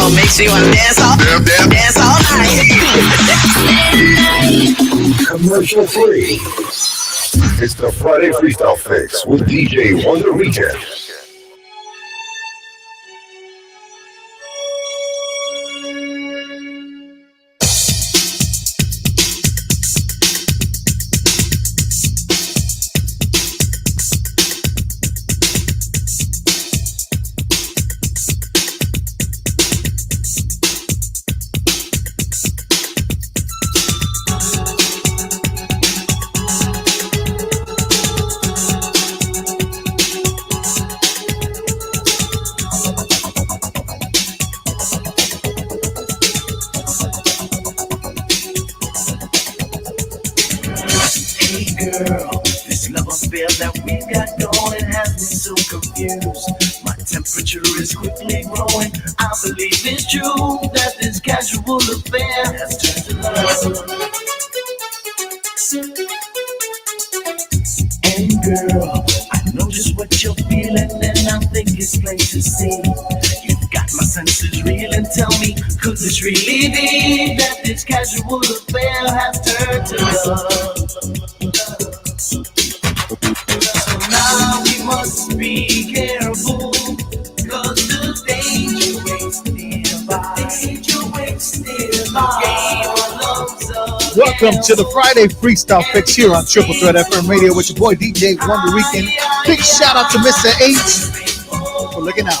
song makes you wanna dance all night. Commercial free. It's the Friday Freestyle Fix with DJ Wonder Weekend. Is quickly growing. I believe it's true that this casual affair has turned to love. And girl, I know just what you're feeling, and I think it's plain to see. You've got my senses reeling. Tell me, could this really be that this casual affair has turned to love? So now we must be careful. Welcome to the Friday Freestyle Fix here on Triple Threat FM Radio with your boy DJ Wonder Weekend. Big shout out to Mr. H for looking out.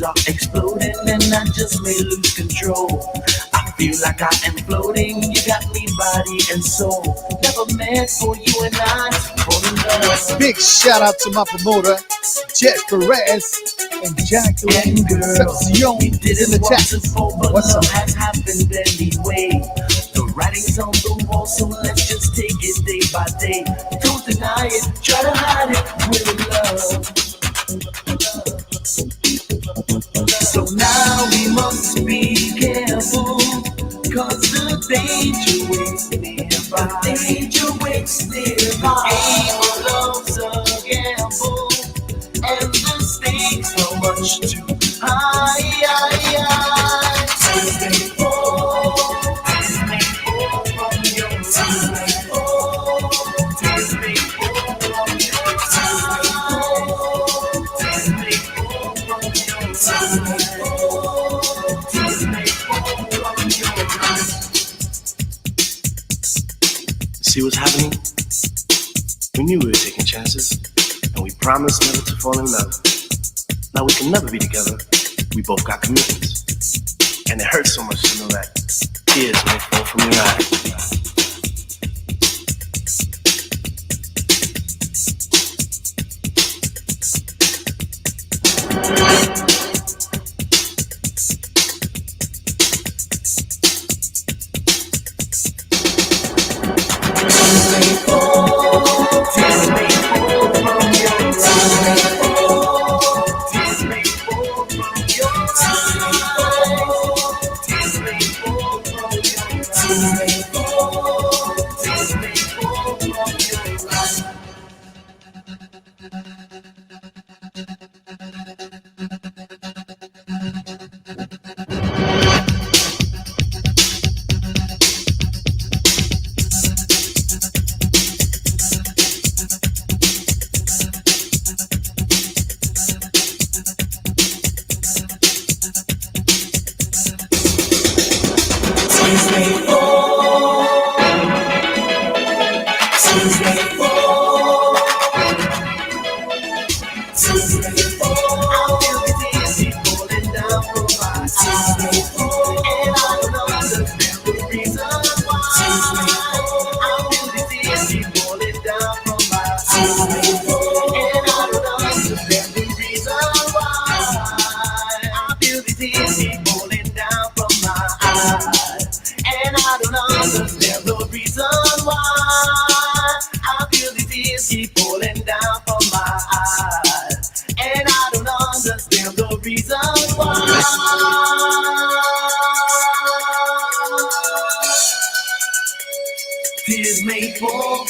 Are exploding and I just may lose control. I feel like I am floating. You got me body and soul. Never meant for you and I fall in love. Big shout out to my promoter, Jet Perez and Jacqueline Concepcion in the chat. What's up? Has happened anyway. The writing's on the wall, so let's just take it day by day. Don't deny it, try to hide it with love. So now we must be careful, cause the danger waits nearby. The danger waits nearby. Game of love's a gamble, and the stakes are much too high. Stay fall from your side. See what's happening? We knew we were taking chances, and we promised never to fall in love. Now we can never be together. We both got commitments. And it hurts so much to know that tears may fall from your eyes.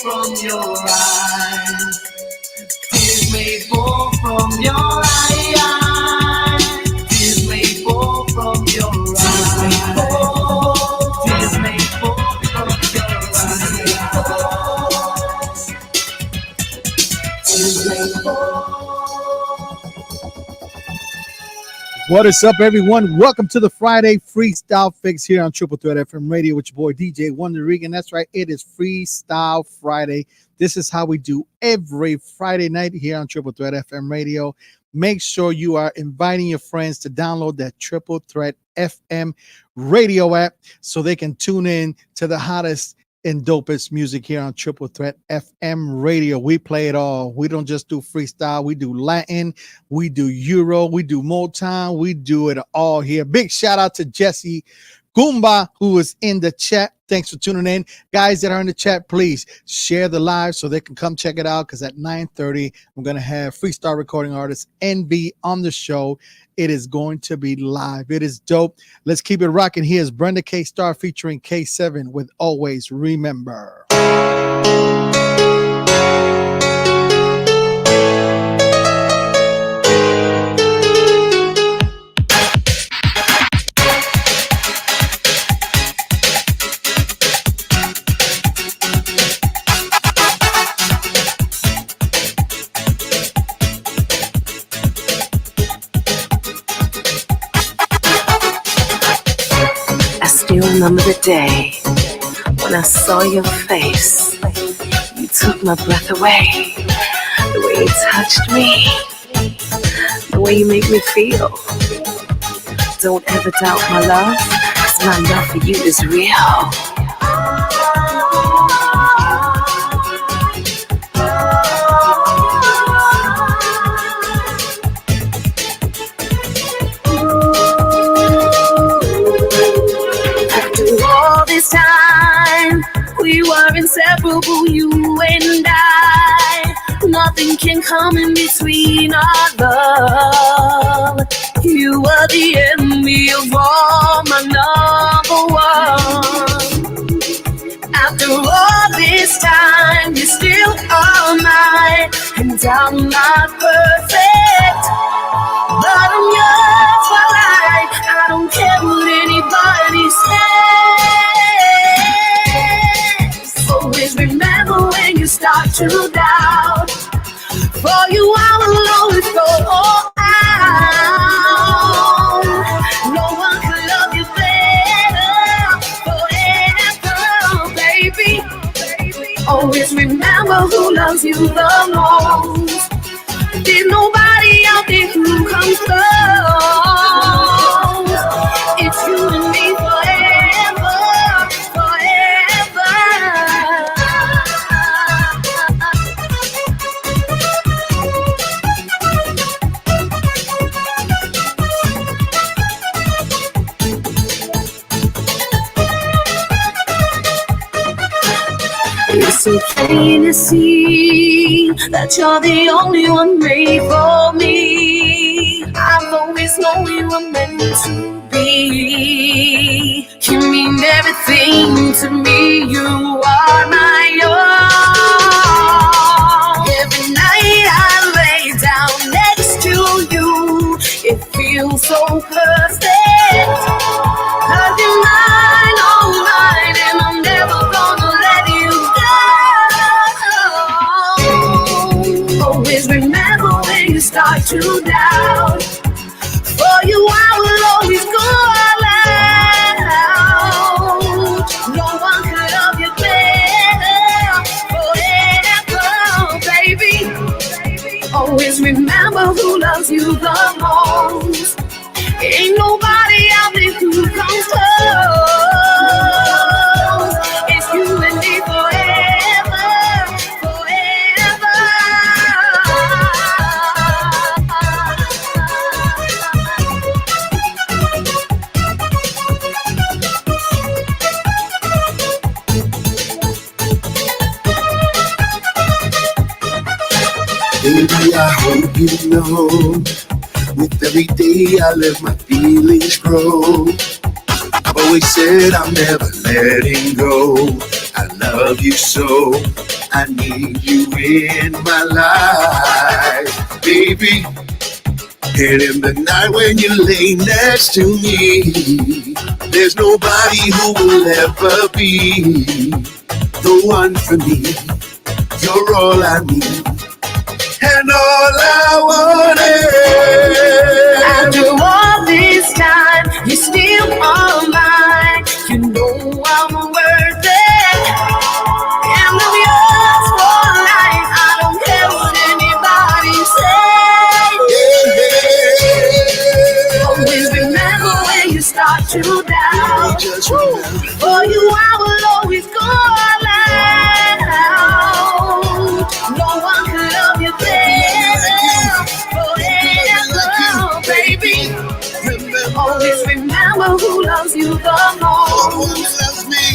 from your eyes. Tears may fall from your eyes. Tears may fall from your eyes. Tears may fall from your eyes. Tears may fall. What is up, everyone? Welcome to the Friday Freestyle Fix here on Triple Threat FM Radio with your boy DJ Wonder Regan. That's right, it is Freestyle Friday. This is how we do every Friday night here on Triple Threat FM Radio. Make sure you are inviting your friends to download that Triple Threat FM Radio app so they can tune in to the hottest and dopest music here on Triple Threat FM Radio. We play it all. We don't just do freestyle. We do Latin. We do Euro. We do Motown. We do it all here. Big shout out to Jesse Goomba, who is in the chat. Thanks for tuning in. Guys that are in the chat, please share the live so they can come check it out, because at 9:30, I'm going to have Freestyle Recording Artist NV on the show. It is going to be live. It is dope. Let's keep it rocking. Here's Brenda K. Star featuring K7 with Always Remember. Still remember the day when I saw your face. You took my breath away. The way you touched me, the way you make me feel. Don't ever doubt my love, 'cause my love for you is real. Time we were inseparable, you and I. Nothing can come in between our love. You were the enemy of all, my number one. After all this time, you still are mine, and I'm not perfect, but I'm yours for life. I don't care what anybody says. Always remember when you start to doubt. For you, I will always go all out. No one can love you better forever, baby. Always remember who loves you the most. There's nobody out there who comes close. It's you and me forever, forever. It's so plain to see that you're the only one made for me. I've always known we were meant to be. You mean everything to me. You are my own. Every night I lay down next to you, it feels so perfect. 'Cause you're mine, oh mine, and I'm never gonna let you go. Always remember when you start to doubt. For you, I will always go all out. No one can love you better forever, baby. Always remember who loves you the most. Ain't nobody out there who comes close. It's you and me forever, forever. Baby, I hope you know, with every day I let my feelings grow. I've always said I'm never letting go. I love you so. I need you in my life, baby. And in the night when you lay next to me, there's nobody who will ever be the one for me. You're all I need and all I wanted. After all this time, you're still all mine. You know I'm worth it, and I'm yours for life. I don't care what anybody says. Always remember when you start to doubt. For you, I will always go all out. No one could love you better, forever, baby. Always remember who loves you the most.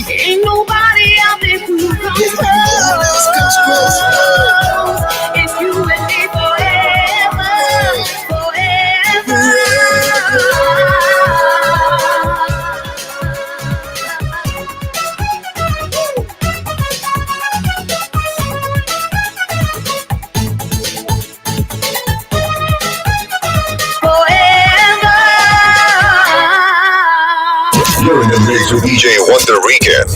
Ain't nobody out there who comes close. It's you and me forever, forever. You're in the mix with DJ Wonder Weekend.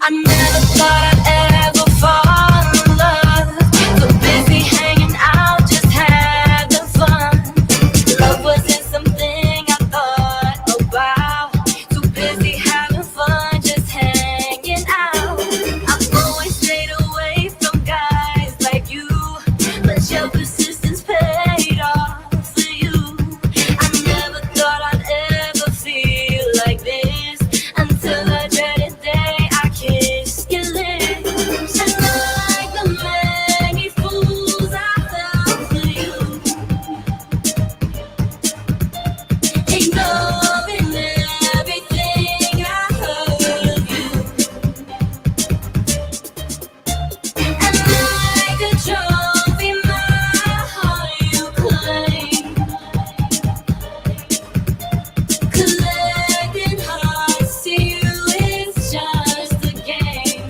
I never thought I'd ever fall in love. So busy hanging out, just having fun. Love wasn't something I thought about. Too busy having fun, just hanging out. I've always stayed away from guys like you, but your persistence paid off for you. I never thought I'd ever feel like this until I dreaded day I kissed your lips. And like the many fools I fell for you, ignoring everything I heard of you. And like a trophy, my heart you claim. Collecting hearts to you is just a game.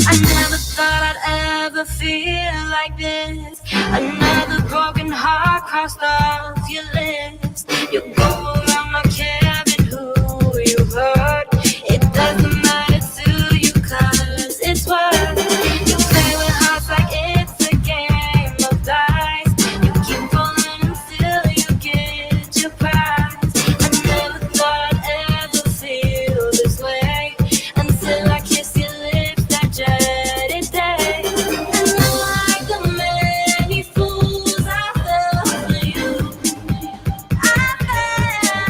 I never thought I'd ever feel like this. Another broken heart crossed off your list. You go around not caring who you hurt. It doesn't matter to you 'cause it's worth. You play with hearts like it's a game of dice. You keep rolling until you get your prize. I never thought I'd ever feel this way until I kissed your lips that dreaded day. And like the many fools I fell for you, I fell.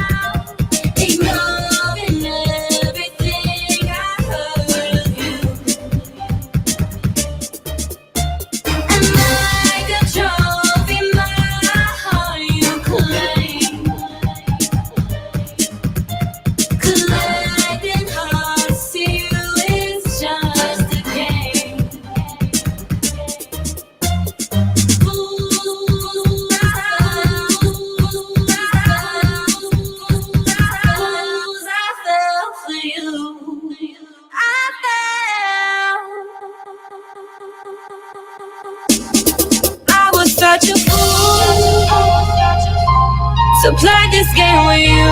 to play this game with you.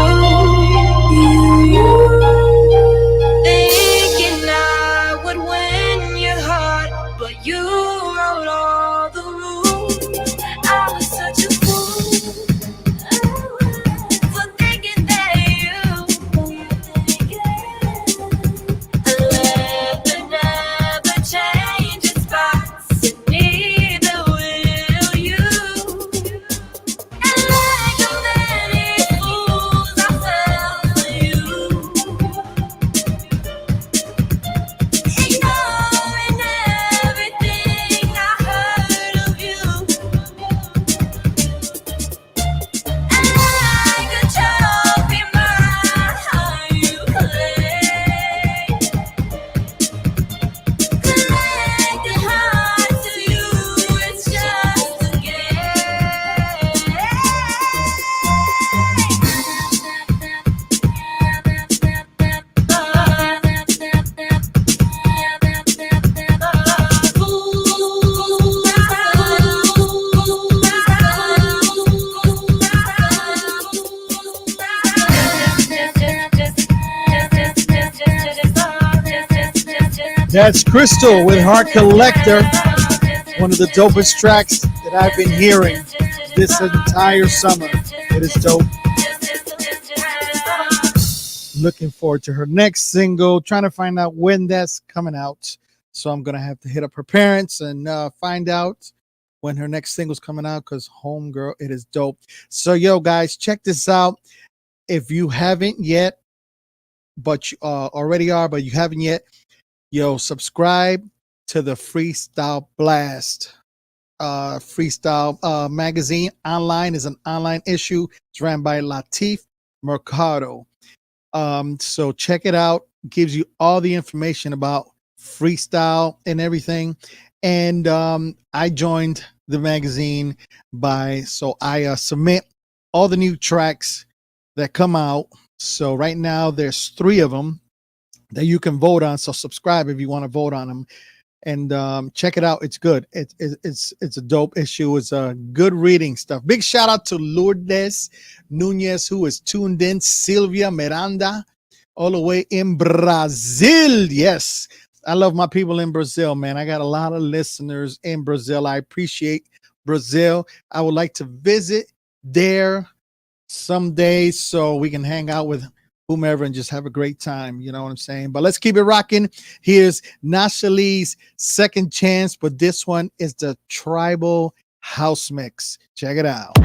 Thinking I would win your heart, but you wrote all the rules. I was such a fool for thinking that love would never change its spots, and neither will you. And like so many fools, I fell for you, ignoring everything I heard of you. And like a trophy, my heart you claim. Connecting hearts to you, it's just a That's Crystal with Heart Collector, one of the dopest tracks that I've been hearing this entire summer. It is dope. Looking forward to her next single, trying to find out when that's coming out. So I'm going to have to hit up her parents and find out when her next single's coming out, because Homegirl, it is dope. So, yo, guys, check this out. If you haven't yet, but you already are, but you haven't yet, yo, subscribe to the Freestyle Blast. Freestyle magazine online is an online issue. It's ran by Latif Mercado. So check it out. Gives you all the information about freestyle and everything. And I joined the magazine so I submit all the new tracks that come out. So right now there's 3 of them that you can vote on. So subscribe if you want to vote on them, and check it out. It's good. It's a dope issue. It's a good reading stuff. Big shout out to Lourdes Nunez, who is tuned in. Sylvia Miranda, all the way in Brazil. Yes, I love my people in Brazil, man. I got a lot of listeners in Brazil. I appreciate Brazil. I would like to visit there someday so we can hang out with whomever and just have a great time. You know what I'm saying? But let's keep it rocking. Here's Nashali's Second Chance, but this one is the Tribal House Mix. Check it out.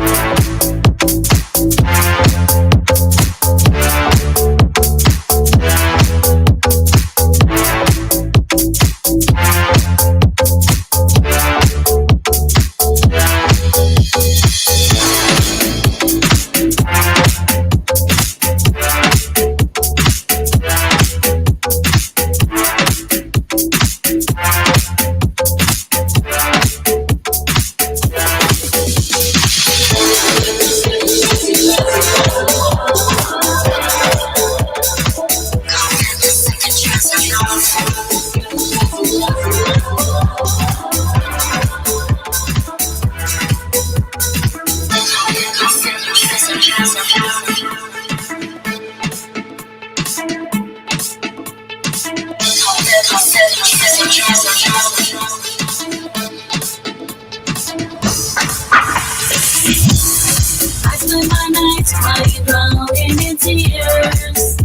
I spend my nights crying, drowning in tears,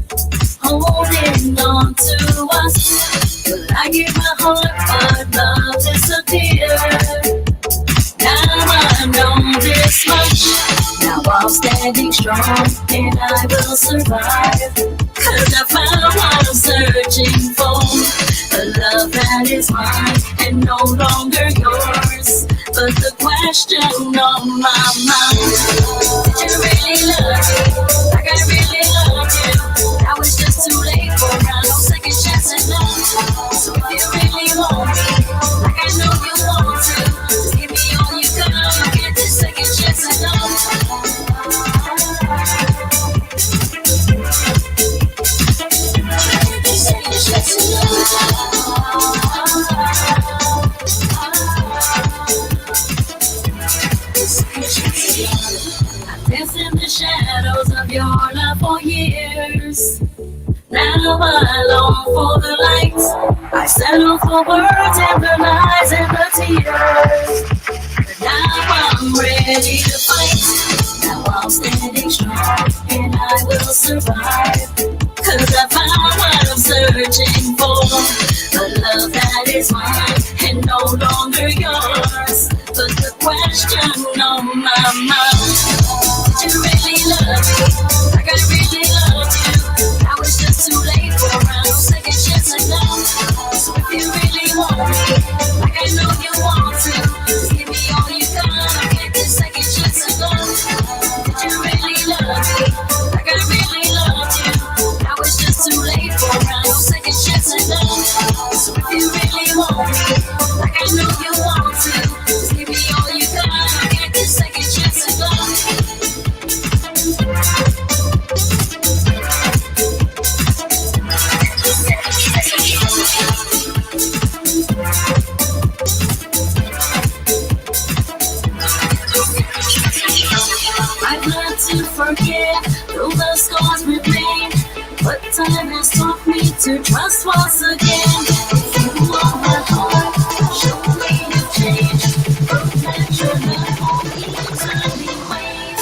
holding on to us. But I give my heart, but love disappeared. Now I know this much. Now I'm standing strong, and I will survive. 'Cause I found what I'm searching for, a love that is mine and no longer yours. But the question on my mind, did you really love me? Like I really love you. Now it's just too late for a second chance at love. So if you really want me, like I know you want to, just give me all you got. Get this second chance at love. Dance in the shadows. I settle for words and the lies and the tears. But now I'm ready to fight. Now I'm standing strong and I will survive. 'Cause I found what I'm searching for. A love that is mine and no longer yours. But the question on my mind, did you really love me like I really loved you? Now it's just too late for a second chance to love. So if you really want me, like I know you want to, just give me all you got. I'll get this second chance to love. Did you really love me like I really loved you? Now it's just too late for a second chance to love. So if you really want me, like I know you want to, just give me all you got. I'll get this second chance to love. I've learned to forget, though the scars remain. But time has taught me to trust once again. If you are my heart, show me you change. Prove that your love only turn me ways.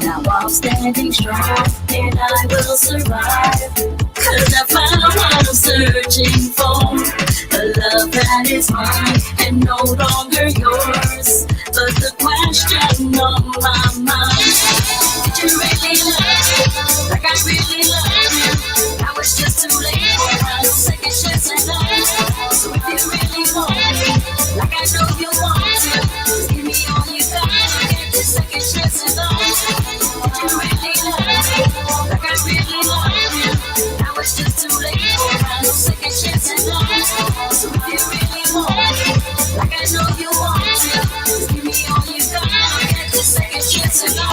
Now I'm standing strong and I will survive. 'Cause I found what I'm searching for. A love that is mine and no longer yours. But the question on my mind, did you really love me like I really love you? Now it's just too late for a second chance at love. So if you really want me, like I know you want to, just give me all you got. I'll get this second chance at love. Did you really love me like I really love you? Now it's just too late for a second chance at love. So if you really want me, like I know you want to, just give me all you got. I'll get this second chance at love.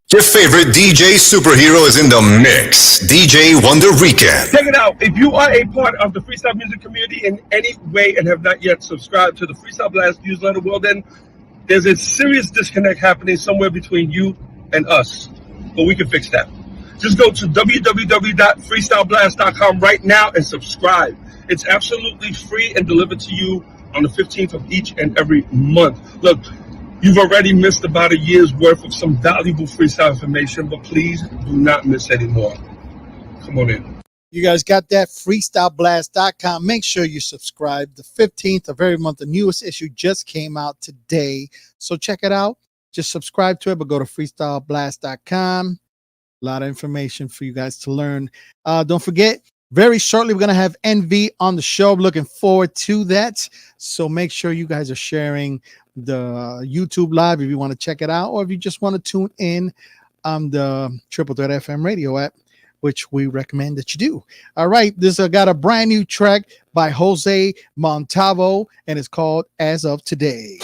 Your favorite DJ superhero is in the mix. DJ Wonder Weekend. Check it out. If you are a part of the freestyle music community in any way and have not yet subscribed to the Freestyle Blast newsletter, well then, there's a serious disconnect happening somewhere between you and us. But we can fix that. Just go to www.freestyleblast.com right now and subscribe. It's absolutely free and delivered to you on the 15th of each and every month. Look, you've already missed about a year's worth of some valuable freestyle information, but please do not miss any more. Come on in. You guys got that? Freestyleblast.com. Make sure you subscribe. The 15th of every month. The newest issue just came out today. So check it out. Just subscribe to it, but go to freestyleblast.com. A lot of information for you guys to learn. Don't forget, Very shortly, we're going to have NV on the show. Looking forward to that. So make sure you guys are sharing the YouTube live if you want to check it out, or if you just want to tune in on the Triple Threat FM radio app, which we recommend that you do. All right, this got a brand new track by Jose Montalvo, and it's called As of Today.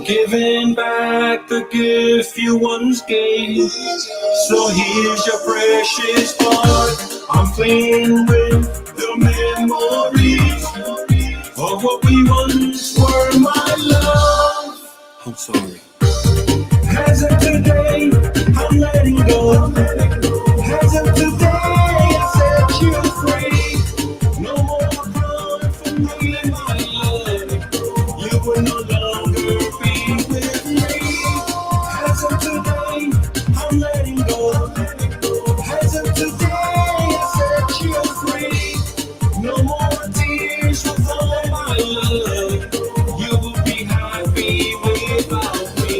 Giving back the gift you once gave. So here's your precious heart. I'm playing with the memories of what we once were, my love. I'm sorry. As of today, I'm letting go. As of today, I set you free. No more crying for me, my love. You will no longer be with me. As of today, I'm letting go. As of today, I set you free. No more tears will fall, my love. You will be happy without me.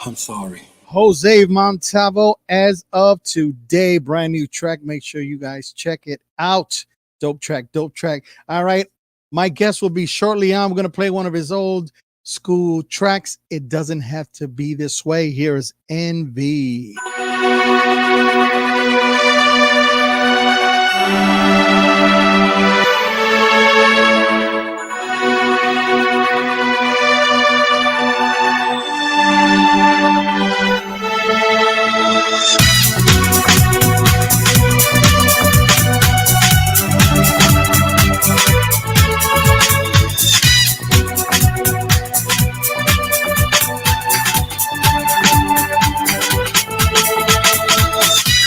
I'm sorry. Jose Montalvo, as of today, brand new track. Make sure you guys check it out. Dope track, dope track. All right. My guest will be shortly on. We're going to play one of his old school tracks. It doesn't have to be this way. Here is NV.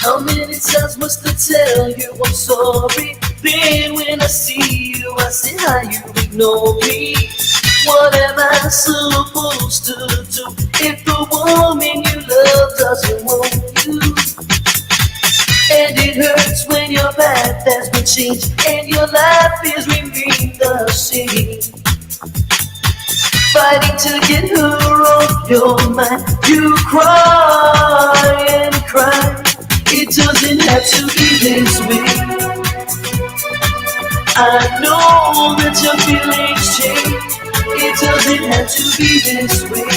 How many times must I tell you I'm sorry? Then when I see you, I say how you ignore me. What am I supposed to do if the woman you love doesn't want you? And it hurts when your path has been changed and your life is remained the same. Fighting to get her off your mind, you cry and cry. It doesn't have to be this way. I know that your feelings change. It doesn't have to be this way.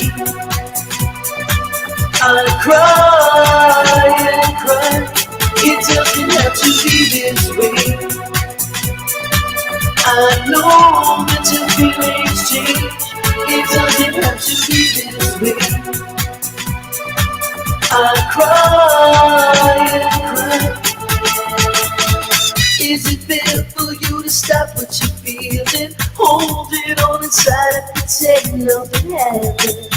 I cry and cry. It doesn't have to be this way. I know that your feelings change. It doesn't have to be this way. I cry and cry. Is it fair for you to stop what you're feeling? Hold it on inside and pretend nothing happened.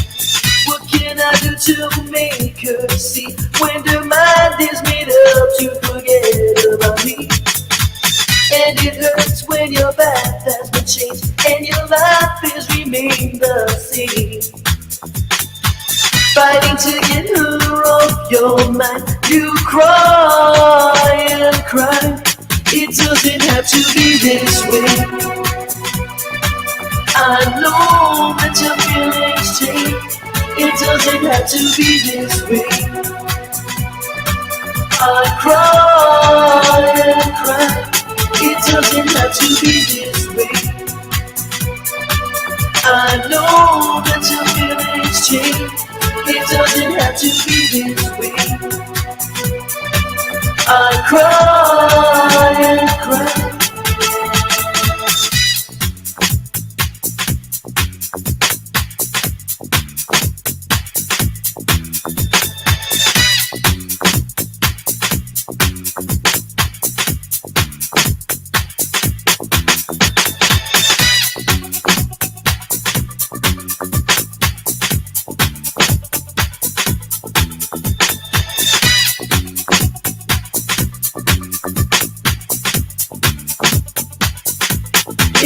What can I do to make her see when her mind is made up to forget about me? And it hurts when your path has been changed and your life has remained the same. Fighting to get her off your mind, you cry and cry. It doesn't have to be this way. I know that your feelings change. It doesn't have to be this way. I cry and cry. It doesn't have to be this way. I know that your feelings change. It doesn't have to be this way. I cry and cry.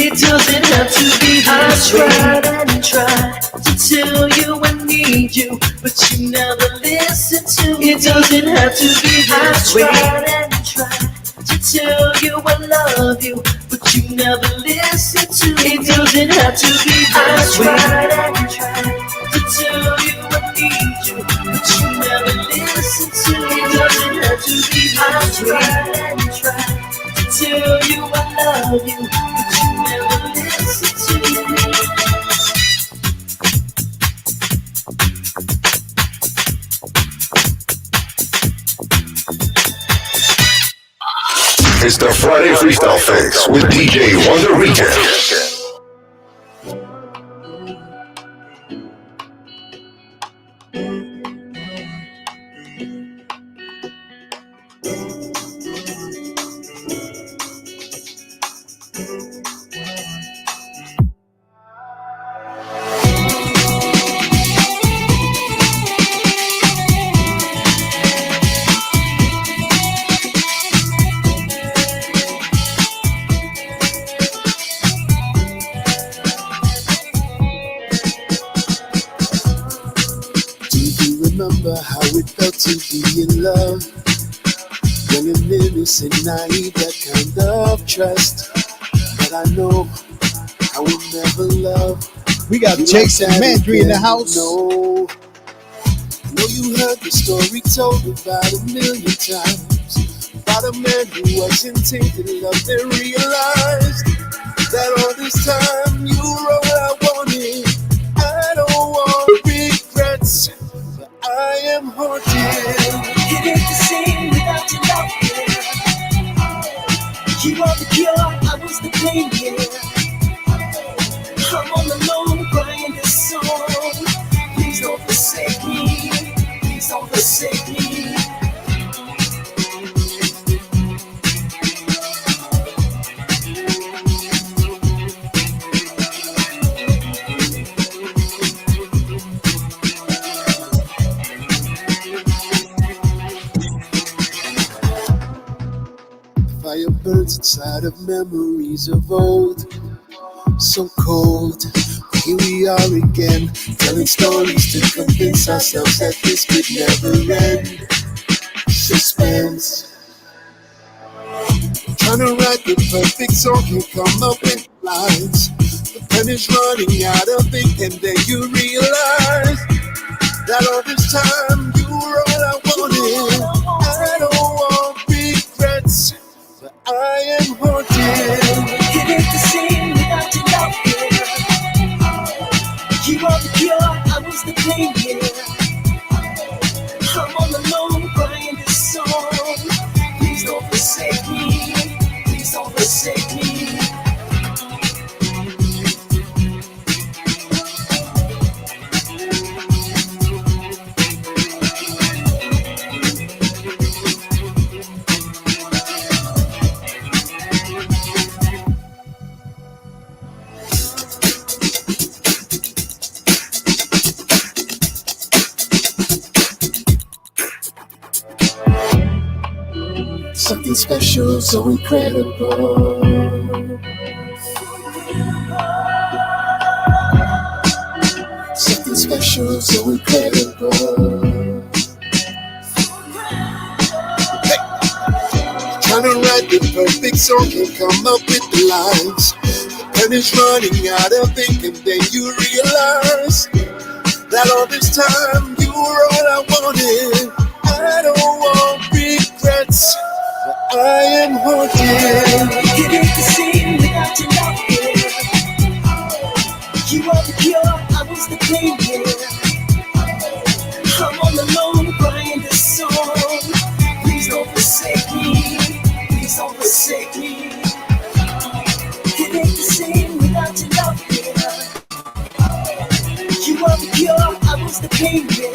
It doesn't have to be this way. I tried and tried to tell you I need you, but you never listen to me. It doesn't have to be this way. I tried and tried to tell you I love you, but you never listen to me. It doesn't have to be this way. I tried and tried to tell you I need you, but you never listen to me. It doesn't have to be this way. I tried and tried to tell you I love you, but you never listen to me. It's the Friday Freestyle Fix with DJ Wonder Weekend. Remember how it felt to be in love, young and innocent, naive, that kind of trust. But I know I will never love. We got Jason Mandry in the house. No, I know you heard the story told about 1,000,000 times about a man who wasn't taking love and realized that all this time you were all I wanted. I don't want regrets. I am haunted. It ain't the same without your love, yeah. You are the cure, I was the pain, yeah. I'm all alone crying this song. Please don't forsake me. Please don't forsake me. fire burns inside of memories of old. So cold. Here we are again, telling stories to convince ourselves that this could never end. Suspense. Trying to write the perfect song, you come up with lines. The pen is running out of ink, and then you realize that all this time you were all I wanted. I don't want regrets, but I am haunted. It ain't the same without your love here. You are the cure, I was the pain here. I'm all alone crying this song. Please don't forsake me. Please don't forsake me. Something special, so incredible. Something special, so incredible. Hey. Trying to write the perfect song, can't come up with the lines. The pen is running out of ink, and then you realize that all this time you were all I wanted. I don't want regrets. I am haunted. It ain't the same without your love here. You are the cure, I was the pain here. I'm all alone crying this song. Please don't forsake me. Please don't forsake me. It ain't the same without your love here. You are the cure, I was the pain here.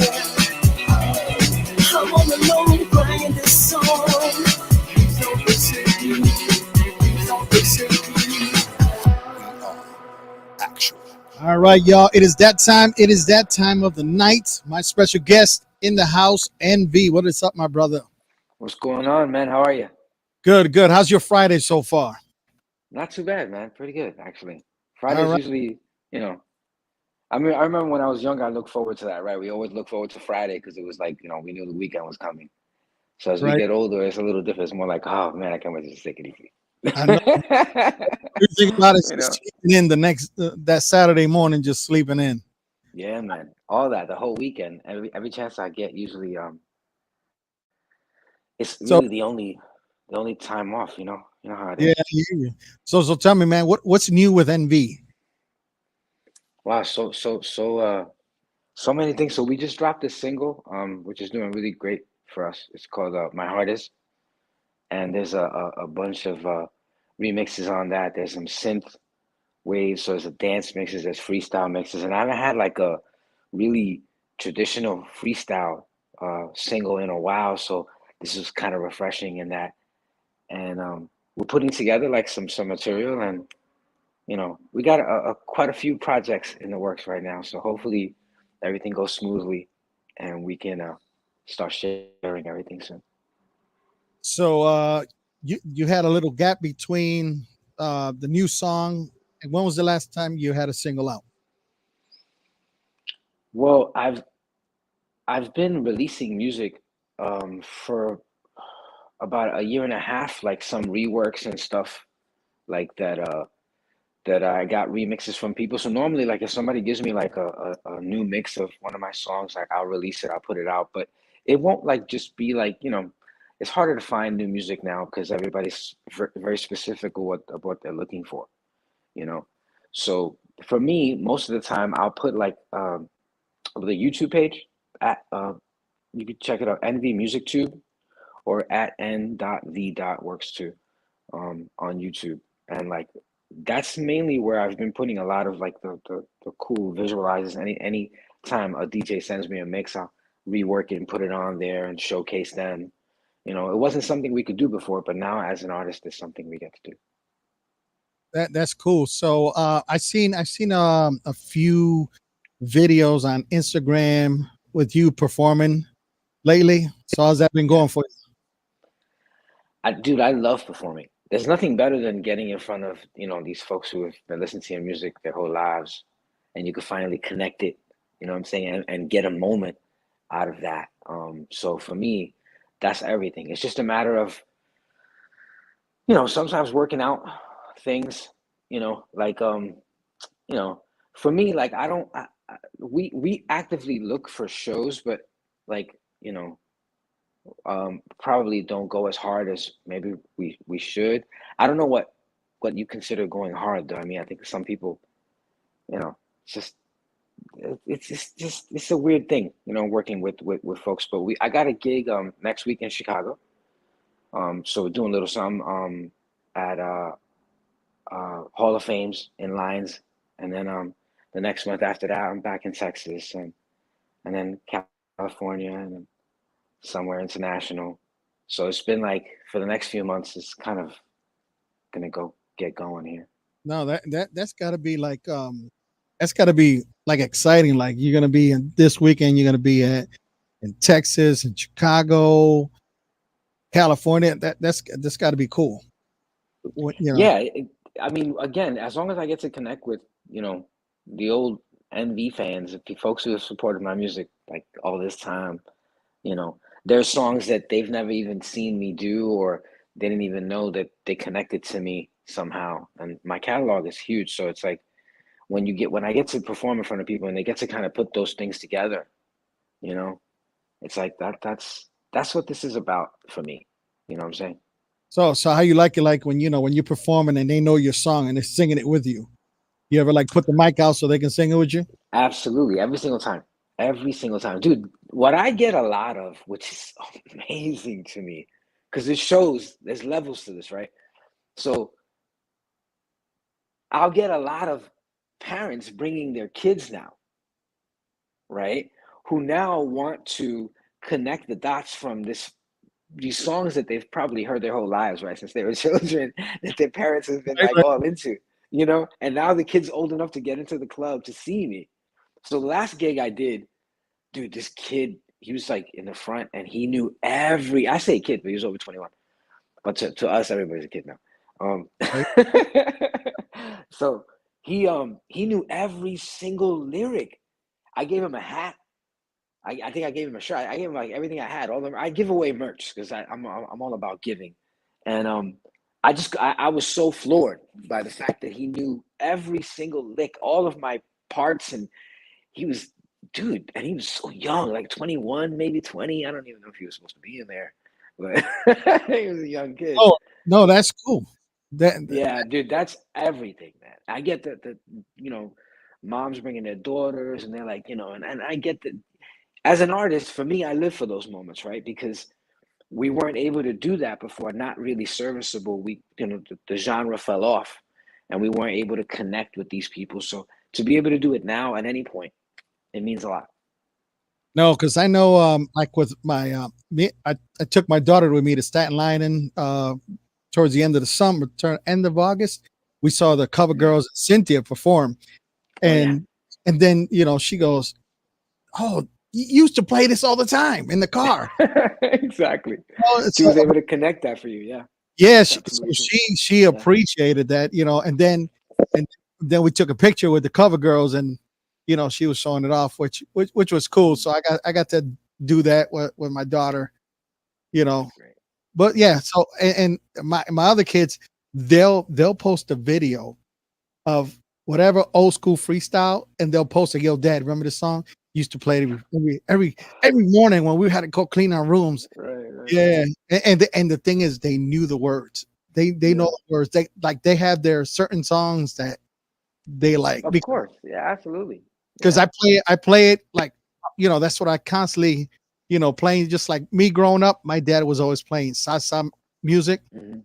I'm all alone crying this song. All right, y'all. It is that time. It is that time of the night. My special guest in the house, NV. What is up, my brother? What's going on, man? How are you? Good, good. How's your Friday so far? Not too bad, man. Pretty good, actually. All Friday's right. usually, I mean, I remember when I was younger, I looked forward to that, right? We always look forward to Friday because it was like, we knew the weekend was coming. So as we Right. get older, it's a little different. It's more like, oh man, I can't wait to just take it easy. I know. You think about it, You know? sleeping in the next that Saturday morning, just sleeping in. Yeah, man. All that, the whole weekend, every chance I get, usually, it's So really the only time off. You know how it yeah, is. so tell me, man, what's new with NV? Wow, so many things. So we just dropped a single, which is doing really great for us. It's called My Heart Is. And there's a bunch of remixes on that. There's some synth waves, so there's a dance mixes, there's freestyle mixes, and I haven't had like a really traditional freestyle single in a while, so this is kind of refreshing in that. And we're putting together like some material, and we got quite a few projects in the works right now, so hopefully everything goes smoothly, and we can start sharing everything soon. So you had a little gap between the new song, and when was the last time you had a single out? Well, I've been releasing music for about a year and a half, like some reworks and stuff like that that I got remixes from people. So normally, like if somebody gives me like a new mix of one of my songs, like I'll release it, I'll put it out, but it won't like just be like, it's harder to find new music now because everybody's very specific of what they're looking for, you know. So for me, most of the time I'll put like the YouTube page at you can check it out, NV Music Tube, or at n.v.works too on YouTube. And like that's mainly where I've been putting a lot of like the cool visualizers. Any time a DJ sends me a mix, I'll rework it and put it on there and showcase them. It wasn't something we could do before, but now as an artist, it's something we get to do. That's cool. So I've seen a few videos on Instagram with you performing lately. So how's that been Yeah. going for you? Dude, I love performing. There's nothing better than getting in front of, these folks who have been listening to your music their whole lives, and you can finally connect it, you know what I'm saying, and get a moment out of that. So for me, that's everything. It's just a matter of, sometimes working out things, like, for me, like I don't, we actively look for shows, but like, probably don't go as hard as maybe we should. I don't know what you consider going hard though. I mean, I think some people, it's just it's a weird thing, working with folks. But I got a gig next week in Chicago. So we're doing a little something at Hall of Fames in Lines, and then the next month after that I'm back in Texas, and then California, and then somewhere international. So it's been like for the next few months, it's kind of gonna get going here. No, that's got to be like that's got to be like exciting. Like you're gonna be in this weekend. You're gonna be in Texas and Chicago, California. That's got to be cool. Yeah, I mean, again, as long as I get to connect with the old NV fans, the folks who have supported my music like all this time, there's songs that they've never even seen me do, or they didn't even know that they connected to me somehow. And my catalog is huge, so it's like when I get to perform in front of people and they get to kind of put those things together, it's like that's what this is about for me. You know what I'm saying? So how you like it? Like when when you're performing and they know your song and they're singing it with you. You ever like put the mic out so they can sing it with you? Absolutely, every single time, dude. What I get a lot of, which is amazing to me, because it shows there's levels to this, right? So I'll get a lot of parents bringing their kids now, right? Who now want to connect the dots from these songs that they've probably heard their whole lives, right? Since they were children, that their parents have been like all into, and now the kid's old enough to get into the club to see me. So the last gig I did, dude, this kid, he was like in the front and he knew I say kid, but he was over 21. But to us, everybody's a kid now. So he knew every single lyric. I gave him a hat. I think I gave him a shirt. I gave him like everything I had. I give away merch because I'm all about giving, and I was so floored by the fact that he knew every single lick, all of my parts, and he was so young, like 21, maybe 20. I don't even know if he was supposed to be in there, but he was a young kid. Oh no, that's cool. Yeah, dude, that's everything, man. I get that moms bringing their daughters and they're like, and I get that. As an artist, for me, I live for those moments, right? Because we weren't able to do that before, not really serviceable. The genre fell off and we weren't able to connect with these people. So to be able to do it now at any point, it means a lot. No, because I know like with my I took my daughter with me to Staten Island towards the end of the summer, end of August. We saw the Cover Girls, Cynthia perform. And then, she goes, "Oh, you used to play this all the time in the car." Exactly. She was able to connect that for you. Yeah. Yeah. She appreciated that, and then we took a picture with the Cover Girls and, she was showing it off, which was cool. So I got to do that with my daughter, but yeah. So, and my other kids, they'll post a video of whatever old school freestyle and they'll post it. "Yo, Dad, remember this song? Used to play it every morning when we had to go clean our rooms." Right. Yeah. And the thing is, they knew the words. They know the words. They have their certain songs that they like. Of course. Yeah, absolutely. Because I play it like, that's what I constantly, playing. Just like me growing up, my dad was always playing salsa music. Mm-hmm.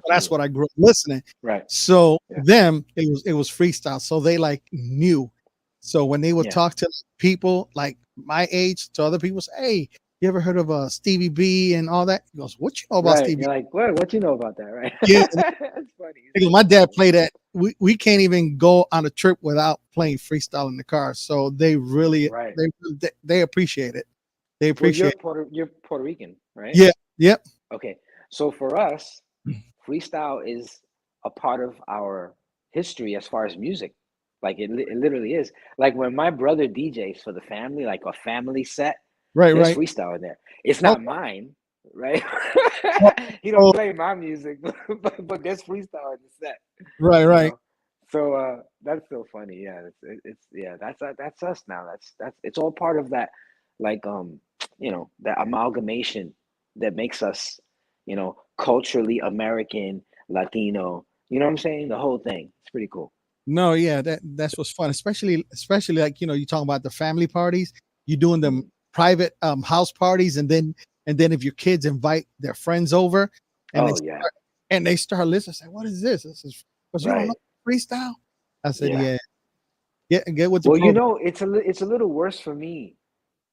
That's what I grew up listening. Right. So them, it was freestyle. So they like knew. So when they would talk to people like my age, to other people, say, "Hey, you ever heard of Stevie B and all that?" He goes, "What you know about Stevie?" You're like, what you know about that, right? Yeah. That's funny. Because my dad played that. We can't even go on a trip without playing freestyle in the car. So they really, they appreciate it. They appreciate You're Puerto Rican, right? Yeah. Yep. Okay. So for us, freestyle is a part of our history as far as music. Like it literally is. Like when my brother DJs for the family, like a family set, Right, there's right. freestyle in there. It's Oh, not mine, right? oh, He don't oh, play my music, but there's freestyle in the set, right, you right. know. So that's so funny. Yeah, it's yeah, that's us now. That's it's all part of that, like that amalgamation that makes us, culturally American, Latino. You know what I'm saying? The whole thing. It's pretty cool. No, yeah, that's what's fun, especially like you talking about the family parties. You doing them Mhm. private house parties, and then if your kids invite their friends over, and they Oh yeah, start, listening, say, "What is this?" This is because you don't know right. freestyle. I said, Yeah. "Yeah, get with the Well, program." it's a little worse for me,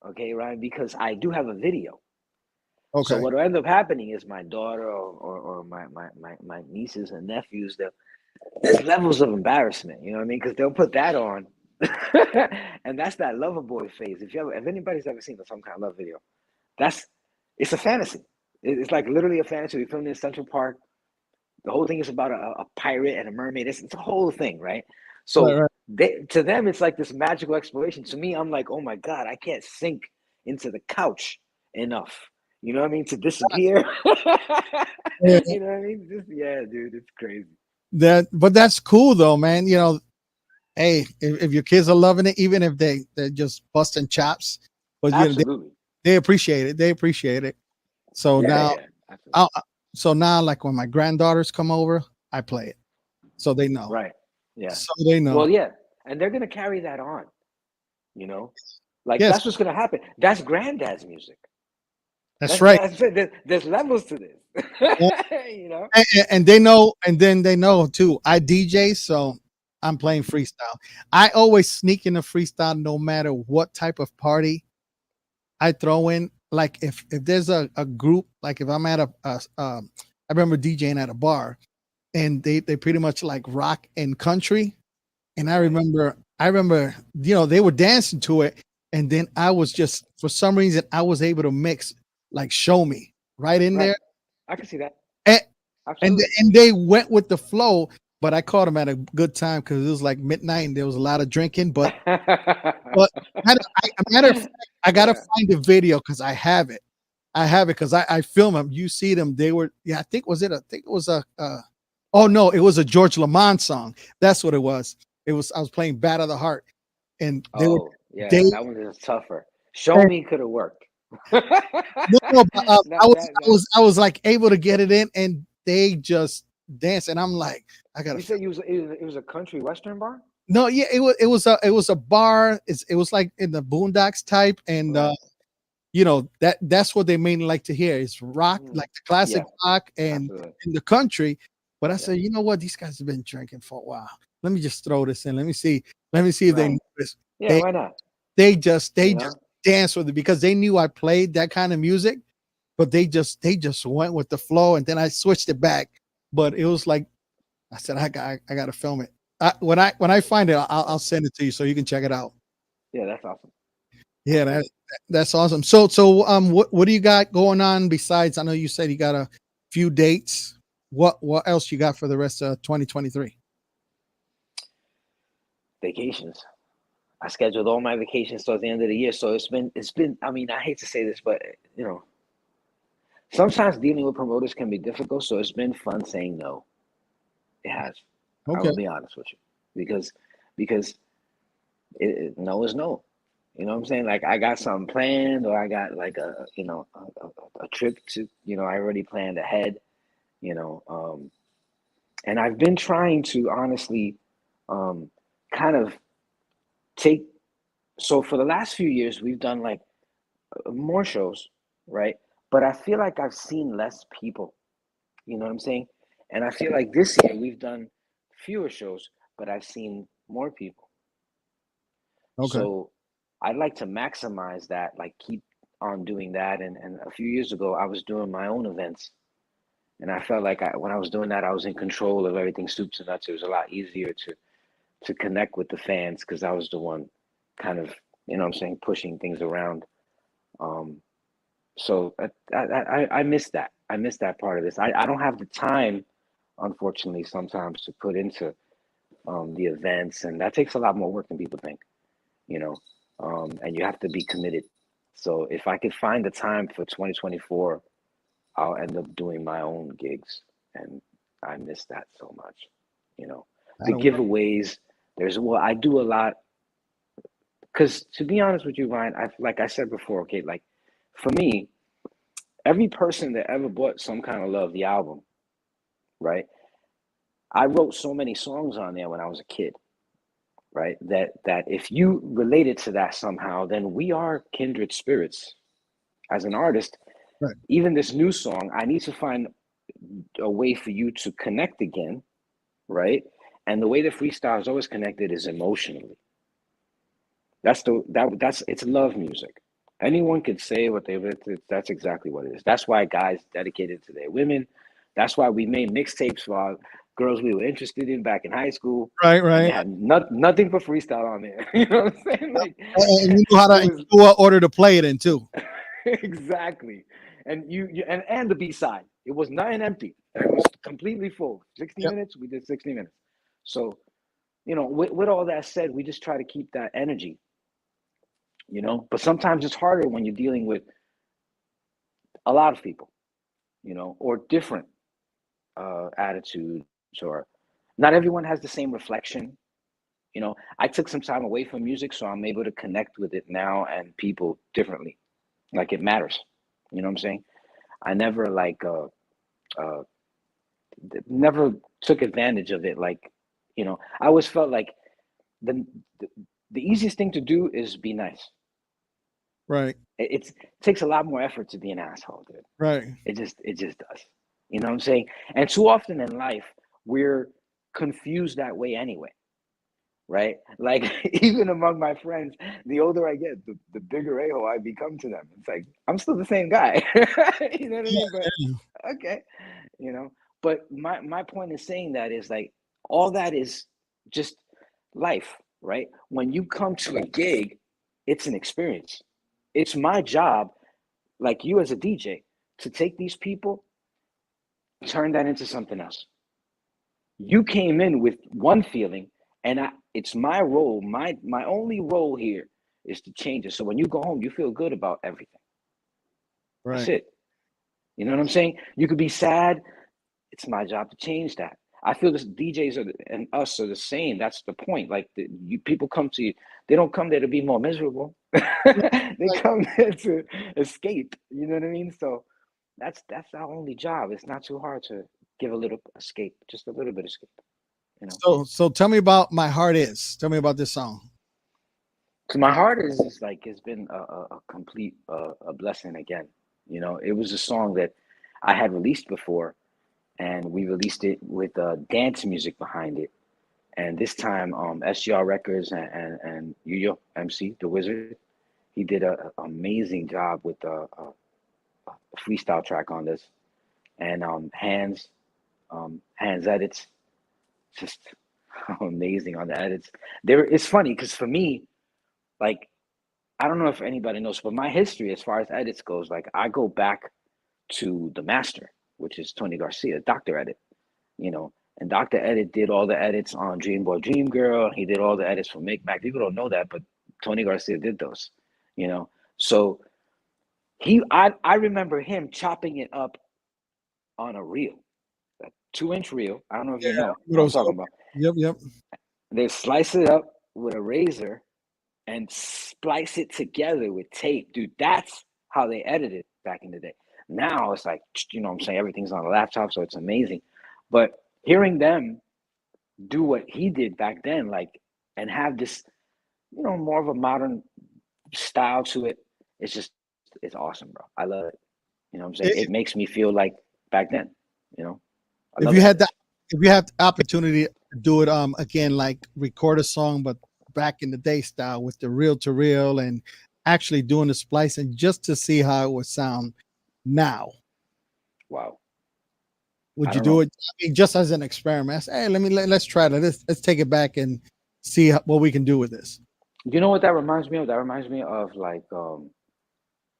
okay, Ryan, because I do have a video. So Okay, what will end up happening is my daughter or my nieces and nephews, there's levels of embarrassment, you know what I mean? Because they'll put that on, and that's that lover boy phase. If anybody's ever seen some kind of love video, that's it's a fantasy. It's like literally a fantasy. We filmed in Central Park. The whole thing is about a pirate and a mermaid. It's a whole thing, right? right, So right. to them, it's like this magical exploration. To me, I'm like, oh my god, I can't sink into the couch enough. You know what I mean? To disappear. Yeah, You know what I mean? Just yeah, dude, it's crazy. but that's cool though, man. Hey, if your kids are loving it, even if they're just busting chops, but Absolutely. they appreciate it. They appreciate it. So Yeah, now, yeah, absolutely. I'll, like when my granddaughters come over, I play it, so they know. Right. Yeah. So they know. Well, yeah, and they're gonna carry that on. You know, like Yes, that's what's gonna happen. That's granddad's music. that's That's right. that's it. There's levels to this. Yeah, You know. and they know, and then they know too. I DJ, so I'm playing freestyle. I always sneak in a freestyle, no matter what type of party I throw in. Like if there's a group, like if I'm at I remember DJing at a bar, and they pretty much like rock and country. And Right. I remember, they were dancing to it. And then I was just, for some reason, I was able to mix like Show Me right in Right. there. I can see that. And, Absolutely. and they went with the flow, but I caught them at a good time because it was like midnight and there was a lot of drinking. But matter of fact, I got to Yeah. find the video because I have it. I have it because I film them. You see them. They were, yeah, I think it was oh no, it was a George Lamont song. That's what it was. I was playing Bad of the Heart, and Oh, they yeah. That one is tougher. Show me could have worked. no, no, but, That that that. I was like able to get it in, and they just dance, and I'm like, I gotta You film. said it was a country western bar. No, yeah, it was a bar. It was like in the Boondocks type, and Right. that's what they mainly like to hear is rock, Mhm. like the classic Yeah. rock and Absolutely. in the country. But I Yeah. said, you know what? These guys have been drinking for a while. Let me just throw this in. Let me see. Let me see if they Right. notice. Yeah. They Why not? they You just know. dance with it because they knew I played that kind of music, but they just went with the flow, and then I switched it back. But it was like I said, I got to film it. When I find it, I'll send it to you so you can check it out. Yeah. That's awesome. Yeah, That's cool. that's awesome. What do you got going on besides? I know you said you got a few dates. What else you got for the rest of 2023? Vacations. I scheduled all my vacations towards the end of the year, so it's been. I mean, I hate to say this, but sometimes dealing with promoters can be difficult. So it's been fun saying no. It has. I Okay, will be honest with you, because no is no. You know what I'm saying? Like I got something planned, or I got like a trip to I already planned ahead. You know, and I've been trying to honestly, um, kind of take. So for the last few years, we've done like more shows, right? But I feel like I've seen less people. You know what I'm saying? And I feel like this year we've done fewer shows, but I've seen more people. okay, So I'd like to maximize that, like keep on doing that. And a few years ago, I was doing my own events. And I felt like when I was doing that, I was in control of everything soup to nuts. It was a lot easier to connect with the fans because I was the one kind of, you know what I'm saying, pushing things around. Um, So I miss that. I miss that part of this. I don't have the time, unfortunately, sometimes to put into the events, and that takes a lot more work than people think, you know. And you have to be committed. So if I could find the time for 2024, I'll end up doing my own gigs, and I miss that so much, you know. The That'll work. giveaways, I do a lot because to be honest with you, Ryan, like I said before, okay, like for me, every person that ever bought Some Kind of Love, the album, right? I wrote so many songs on there when I was a kid, right? That if you related to that somehow, then we are kindred spirits. As an artist, Right. even this new song, I need to find a way for you to connect again, right? And the way that freestyle is always connected is emotionally. That's it's love music. Anyone could say what they that's exactly what it is. That's why guys dedicated to their women. That's why we made mixtapes for our girls we were interested in back in high school, Right, and they right. had nothing for freestyle on there. You know what I'm saying? Like And you know how to it you was know what order to play it in too. exactly. And and the B side, it was nothing empty. It was completely full. 60 Yep. minutes, we did 60 minutes. So, with all that said, we just try to keep that energy, but sometimes it's harder when you're dealing with a lot of people, or different attitudes, or not everyone has the same reflection. I took some time away from music, so I'm able to connect with it now and people differently. Like it matters. You know what I'm saying? I never uh never took advantage of it. Like, I always felt like the the, the easiest thing to do is be nice. Right, It takes a lot more effort to be an asshole, dude. right. It just does. You know what I'm saying? And too often in life, we're confused that way anyway, right? Like even among my friends, the older I get, the bigger a-hole I become to them. It's like I'm still the same guy. You know what I Yeah, mean? But yeah. okay, you know. But my point in saying that is like all that is just life, right? When you come to a gig, it's an experience. It's my job, like you as a DJ, to take these people, turn that into something else. You came in with one feeling, and it's my role. My only role here is to change it. So when you go home, you feel good about everything. That's Right. it. You know what I'm saying? You could be sad. It's my job to change that. I feel this DJs and us are the same. That's the point. Like people come to you, they don't come there to be more miserable. They Right. come there to escape. You know what I mean? So that's our only job. It's not too hard to give a little escape, just a little bit of escape. You know. So tell me about My Heart Is. Tell me about this song. So my heart is like it's been a complete a blessing again. It was a song that I had released before, and we released it with dance music behind it. And this time, SGR Records and Yuyo MC, the Wizard, he did a amazing job with a freestyle track on this, and Hands edits, just amazing on the edits. It's funny because for me, like I don't know if anybody knows, but my history as far as edits goes, like I go back to the master, which is Tony Garcia, Dr. Edit, and Dr. Edit did all the edits on Dream Boy Dream Girl. He did all the edits for Make Back. People don't know that, but Tony Garcia did those, you know. So I remember him chopping it up on a reel, a 2-inch reel. I don't know if Yeah, you know what I'm those. talking about. Yep, yep. They slice it up with a razor and splice it together with tape. Dude, that's how they edited back in the day. Now it's like, what I'm saying, everything's on a laptop, so it's amazing. But hearing them do what he did back then, like, and have this, more of a modern style to it, it's awesome, bro. I love it. You know what I'm saying? If It makes me feel like back then, you know? I if love you it. had that, if you have the opportunity to do it, again, like record a song, but back in the day style with the reel to reel and actually doing the splicing just to see how it would sound now, Wow. would I you don't do know. it? I mean, just as an experiment. Say, hey, let's try that. Let's take it back and see what we can do with this. You know what that reminds me of? That reminds me of like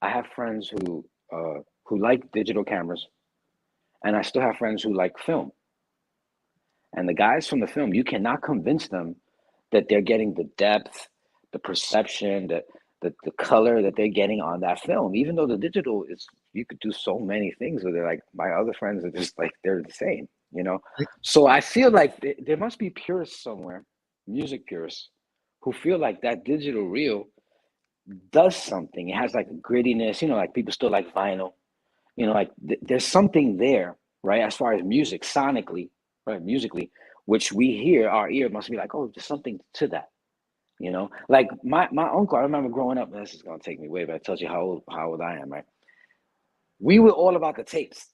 I have friends who who like digital cameras, and I still have friends who like film. And the guys from the film, you cannot convince them that they're getting the depth, the perception, the color that they're getting on that film. Even though the digital is, you could do so many things with it. Like my other friends are just like, they're the same, you know? So I feel like there must be purists somewhere, music purists, who feel like that digital reel does something. It has like a grittiness, you know, like people still like vinyl, you know, like there's something there, right? As far as music, sonically, right? Musically, which we hear, our ear must be like, oh, there's something to that, you know? Like my uncle, I remember growing up, and this is gonna take me way, but it tells you how old I am, right? We were all about the tapes.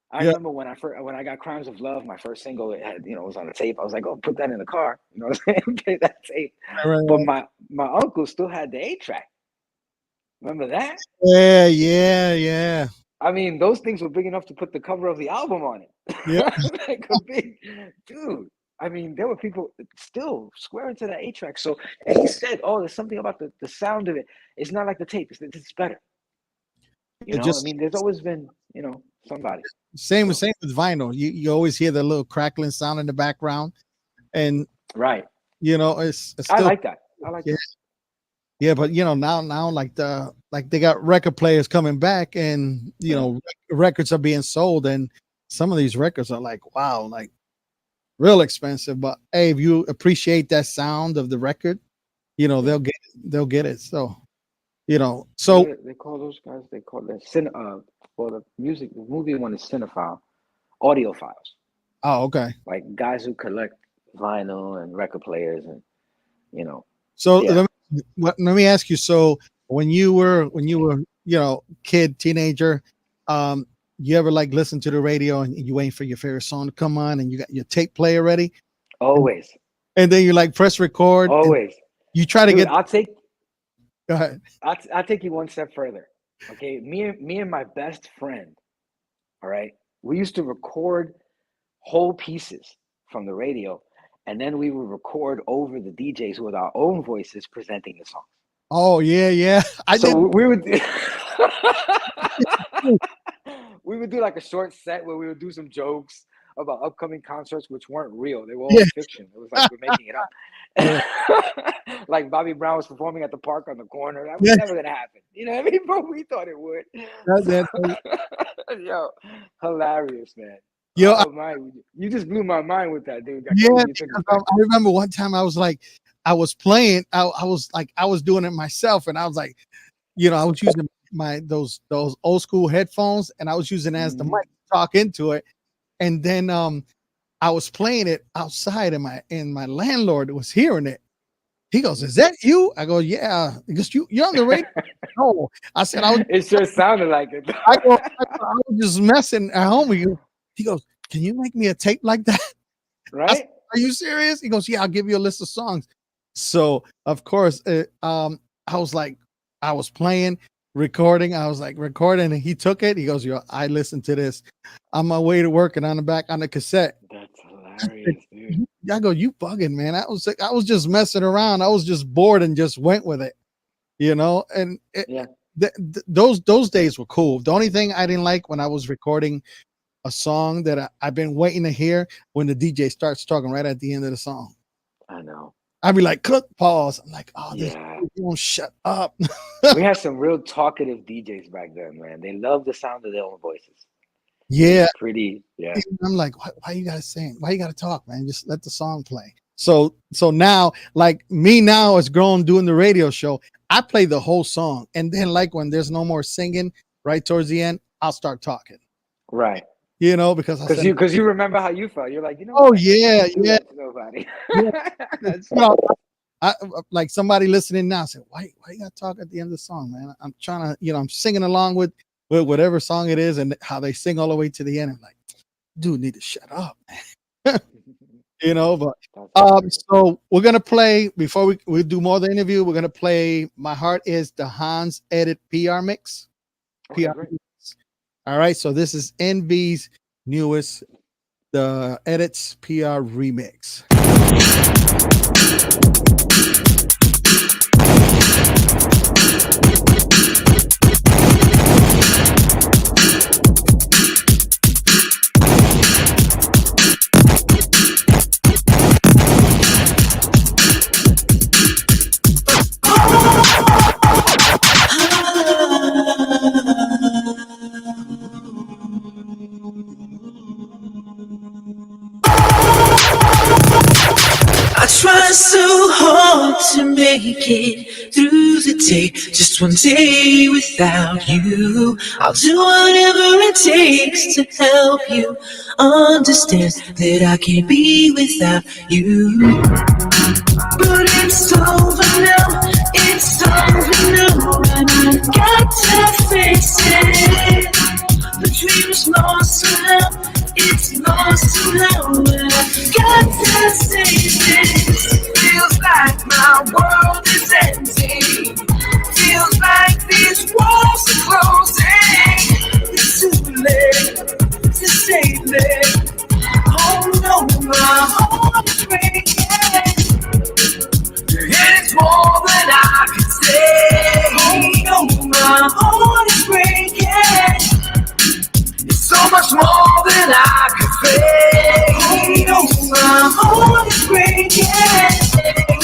I remember when I got Crimes of Love, my first single, it had, you know, it was on the tape. I was like, oh, put that in the car, you know what I'm saying? Play that tape. Right. But my uncle still had the 8-track. Remember that? Yeah. I mean, those things were big enough to put the cover of the album on it. Yeah. Like a big dude. I mean, there were people still swearing to that 8-track. So, and he said, oh, there's something about the sound of it. It's not like the tape. It's better. You know, I mean, there's always been, you know, somebody. Same with vinyl. You always hear the little crackling sound in the background, and right. You know, it's still, I like that. I like that. Yeah, but you know, now like they got record players coming back, and you know, records are being sold, and some of these records are like, wow, like real expensive. But hey, if you appreciate that sound of the record, you know, they'll get it. So, you know, so they call those guys, they call it the movie one is cinephile, audiophiles. Oh, okay. Like guys who collect vinyl and record players, and you know. So let me ask you. So when you were you know, kid, teenager, you ever like listen to the radio and you waiting for your favorite song to come on, and you got your tape player ready? Always. And then you like press record. Always. You try to get. Go ahead. I'll take you one step further. Okay, me and my best friend. All right, we used to record whole pieces from the radio, and then we would record over the DJs with our own voices presenting the song. Oh yeah. We would we would do like a short set where we would do some jokes about upcoming concerts, which weren't real. They were all fiction. It was like we're making it up. Like Bobby Brown was performing at the park on the corner. That was never gonna happen. You know what I mean? But we thought it would. Yo, hilarious, man. Yo, you just blew my mind with that, dude. I remember one time I was like, I was playing, I was doing it myself, and I was like, you know, I was using those old school headphones, and I was using it as the mic to talk into it. And then I was playing it outside, and my landlord was hearing it. He goes, "Is that you?" I go, "Yeah." He goes, "You're on the radio?" No, I said, It sure sounded like it. I was just messing at home with you. He goes, "Can you make me a tape like that?" Right? Said, are you serious? He goes, "Yeah, I'll give you a list of songs." So of course, I was like, I was playing, recording. I was like recording, and he took it. He goes, "Yo, I listened to this on my way to work and on the back on the cassette." That's hilarious, dude. I go, "You bugging, man." I was just messing around. I was just bored and just went with it, you know. And those days were cool. The only thing I didn't like when I was recording a song that I've been waiting to hear, when the DJ starts talking right at the end of the song. I know. I'd be like, click, pause. I'm like, oh, this won't shut up. We had some real talkative DJs back then, man. They love the sound of their own voices. Yeah. Pretty, yeah. I'm like, why you gotta sing? Why you gotta talk, man? Just let the song play. So now, like me now as grown doing the radio show, I play the whole song. And then like when there's no more singing right towards the end, I'll start talking. Right. You know, because you remember how you felt. You're like, you know. Oh yeah. Nobody. That's I like somebody listening now said, why you gotta talk at the end of the song, man? I'm trying to, I'm singing along with whatever song it is, and how they sing all the way to the end. I'm like, dude, need to shut up, man. But so we're gonna play before we do more of the interview. We're gonna play "My Heart Is" the Hans edit PR mix. Okay, PR mix. All right, so this is NV's newest, the edits PR remix. so hard to make it through the day. Just one day without you. I'll do whatever it takes to help you understand that I can't be without you. But it's over now, it's over now, and I've got to face it. The dream is lost somehow, it's lost somehow, and I've got to save it. Feels like my world is ending. Feels like these walls are closing. It's too late to save it. Oh no, my heart is breaking. It's more than I can say. Oh no, my heart is breaking. It's so much more than I can say. Oh no, my heart is breaking. Oh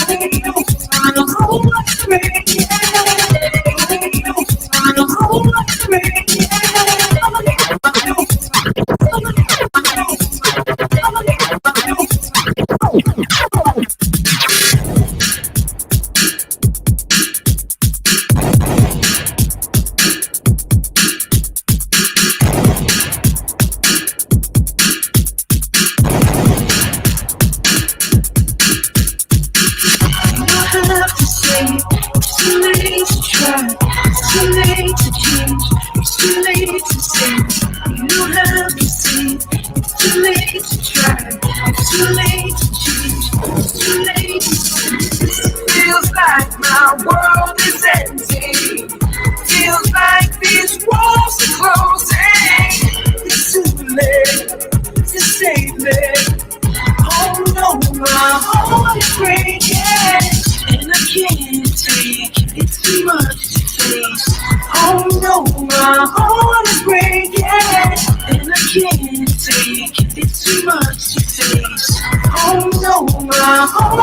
no, my heart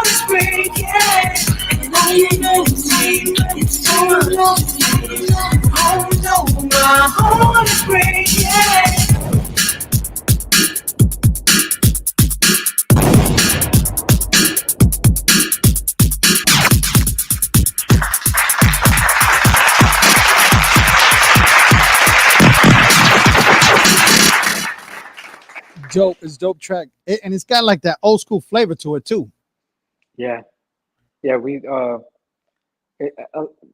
is breaking. Oh no, my heart is breaking. Dope, it's dope track, and it's got like that old school flavor to it too. Yeah, yeah.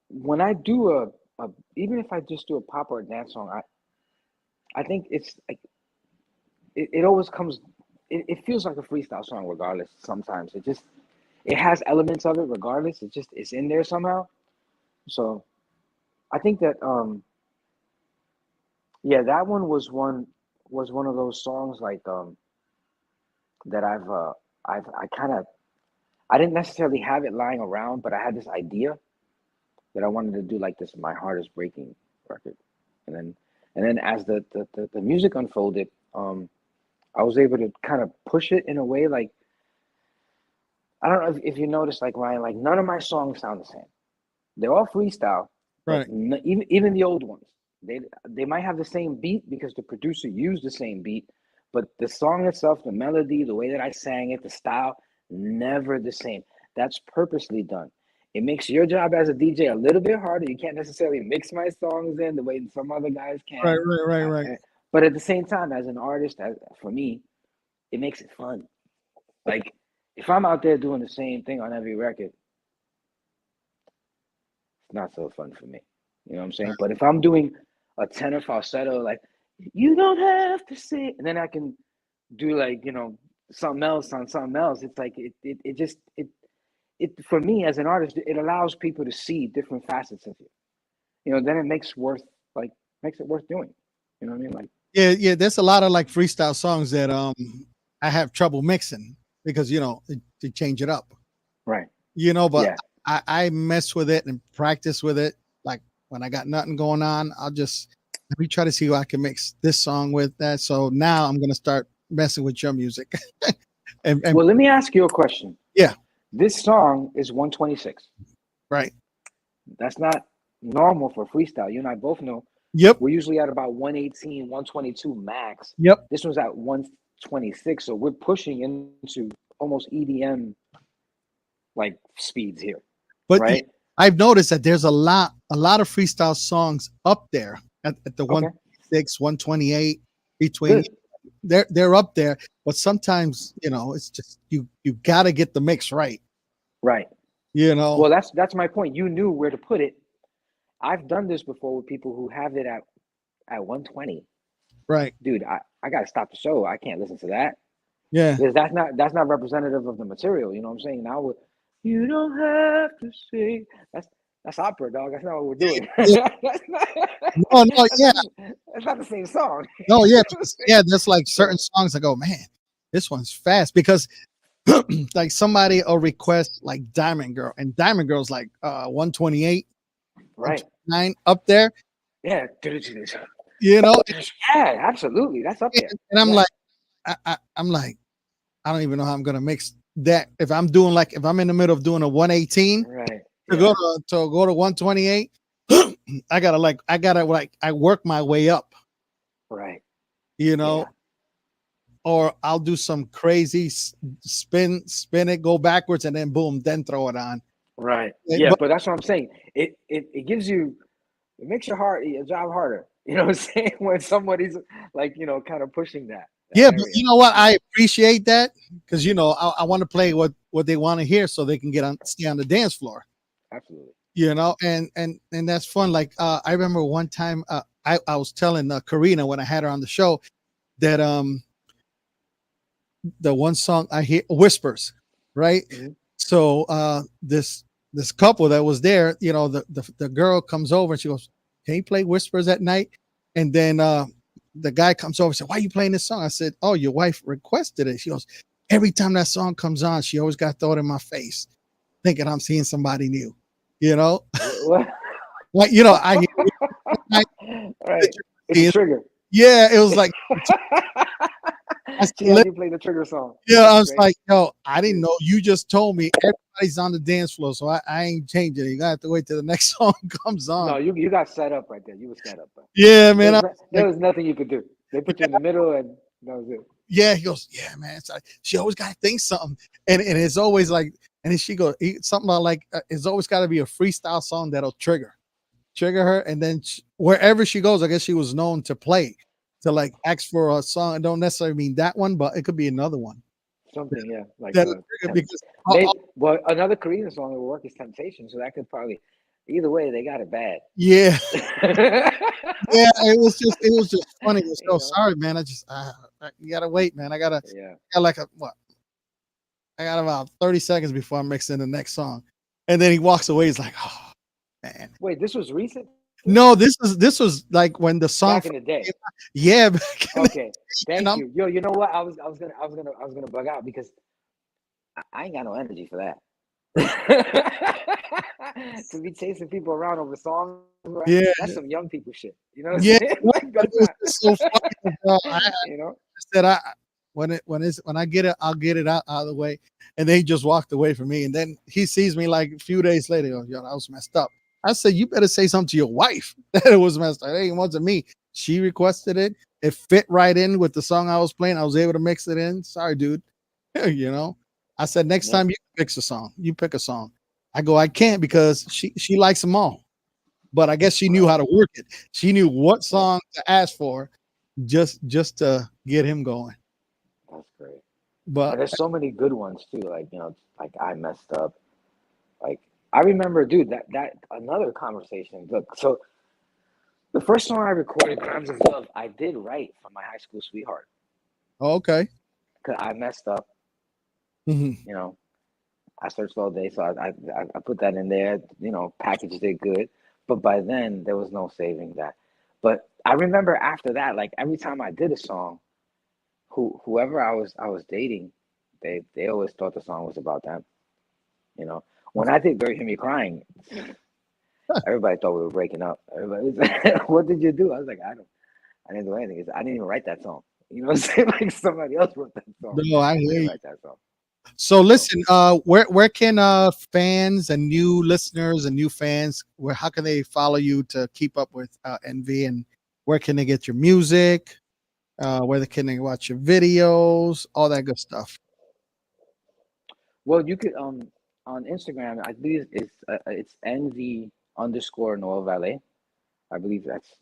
When I do even if I just do a pop or a dance song, I think it's like it always comes. It feels like a freestyle song, regardless. Sometimes it has elements of it, regardless. It's in there somehow. So I think that yeah, that one was one of those songs like that I kind of I didn't necessarily have it lying around, but I had this idea that I wanted to do like this My Heart Is Breaking record. And then as the music unfolded, I was able to kind of push it in a way like I don't know if you noticed, like Ryan, like none of my songs sound the same. They're all freestyle, Right. Even the old ones. They might have the same beat because the producer used the same beat, but the song itself, the melody, the way that I sang it, the style, never the same. That's purposely done. It makes your job as a DJ a little bit harder. You can't necessarily mix my songs in the way some other guys can. Right. But at the same time, as an artist, for me, it makes it fun. Like if I'm out there doing the same thing on every record, it's not so fun for me. You know what I'm saying? But if I'm doing a tenor falsetto, like you don't have to say, and then I can do like something else on something else. It's like it for me as an artist, it allows people to see different facets of you. Then it makes it worth doing. You know what I mean? Like Yeah. There's a lot of like freestyle songs that I have trouble mixing because to change it up. Right. But yeah. I mess with it and practice with it. Like when I got nothing going on, let me try to see who I can mix this song with that. So now I'm gonna start messing with your music. and well, let me ask you a question. Yeah. This song is 126. Right. That's not normal for freestyle. You and I both know Yep. We're usually at about 118, 122 max. Yep. This one's at 126, so we're pushing into almost EDM like speeds here, But right? I've noticed that there's a lot of freestyle songs up there at the Okay. 106, 128 between. Good. They're up there, but sometimes it's just you got to get the mix right. Right. Well, Well, that's my point. You knew where to put it. I've done this before with people who have it at 120. right. Dude, I gotta stop the show. I can't listen to that. Yeah. Because that's not representative of the material. You know what I'm saying? Now you don't have to say that's opera, dog. That's not what we're doing. Yeah. No, yeah. That's not the same song. No, yeah. Yeah, there's like certain songs I go, man, this one's fast because like somebody will request like Diamond Girl, and Diamond Girl's like 128, Right. 129 up there. Yeah. Yeah, absolutely. That's up there. and I'm Yeah. like, I'm like, I don't even know how I'm gonna mix that. If I'm in the middle of doing a 118 Right. to go to 128, I gotta I work my way up, Right. or I'll do some crazy spin it, go backwards, and then boom, then throw it on. Right. Yeah, Yeah, but- but that's what I'm saying. It gives you, it makes your job harder. You know what I'm saying? When somebody's like, kind of pushing that. Yeah, but area. you know what? I appreciate that because I want to play what they want to hear so they can stay on the dance floor. Absolutely. And that's fun. Like I remember one time I was telling Karina when I had her on the show that the one song I hear, Whispers, right? Mm-hmm. So this couple that was there, the girl comes over and she goes, "Can you play Whispers at night?" And then the guy comes over and said, "Why are you playing this song?" I said, "Oh, your wife requested it." She goes, "Every time that song comes on, she always got to throw it in my face, thinking I'm seeing somebody new." What? Like, I Right. It's a trigger. yeah, it was like She had you play the trigger song. yeah, I was Great. like, yo, I didn't know. You just told me everybody's on the dance floor, so I ain't changing it. You gotta have to wait till the next song comes on. No, you got set up right there. You were set up. Bro. Yeah, man. There was nothing you could do. They put you in the middle, and that was it. Yeah, he goes, yeah, man. It's like, she always got to think something, and it's always like, and then she goes something about like it's always got to be a freestyle song that'll trigger her, and then wherever she goes, I guess she was known to play, to like ask for a song. I don't necessarily mean that one, but it could be another one. Something, yeah, like That'll trigger because well, another Korean song that will work is Temptation, so that could probably either way they got it bad. yeah, yeah. It was just funny. It was so sorry, man. I just you gotta wait, man. I got like I got about 30 seconds before I'm mixing the next song. And then he walks away. He's like, oh man. Wait, this was recent? No, this was like when the song Back in the day. Yeah. Okay. Thank you. Yo, you know what? I was gonna bug out because I ain't got no energy for that. To be chasing people around over songs, right? Yeah. That's some young people shit. You know what I'm Yeah. saying? It was just so funny. I said when I get it, I'll get it out of the way. And then he just walked away from me. And then he sees me like a few days later. Goes, yo, that was messed up. I said, you better say something to your wife that it was messed up. It wasn't me. She requested it. It fit right in with the song I was playing. I was able to mix it in. Sorry, dude. I said, next time you fix a song, you pick a song. I go, I can't because she likes them all. But I guess she knew how to work it. She knew what song to ask for just to get him going. That's great. But there's so many good ones too. Like, like I messed up. Like I remember, dude, that another conversation. Look, so the first song I recorded, Crimes of Love, I did write for my high school sweetheart. Okay. Cause I messed up. Mm-hmm. I searched all day, so I put that in there. Packaged it good. But by then there was no saving that. But I remember after that, like every time I did a song, whoever I was dating, they always thought the song was about them. When I did "Girl, Hear Me Crying," everybody thought we were breaking up. Everybody was like, "What did you do?" I was like, I didn't do anything. I didn't even write that song. You know what I'm saying? Like somebody else wrote that song. No, I didn't hear you. write that song. So listen, where can fans and new listeners and new fans, how can they follow you to keep up with NV Where can they get your music? Where can they watch your videos? All that good stuff. Well, you could on Instagram, I believe it's NV underscore Noah Valet. I believe that's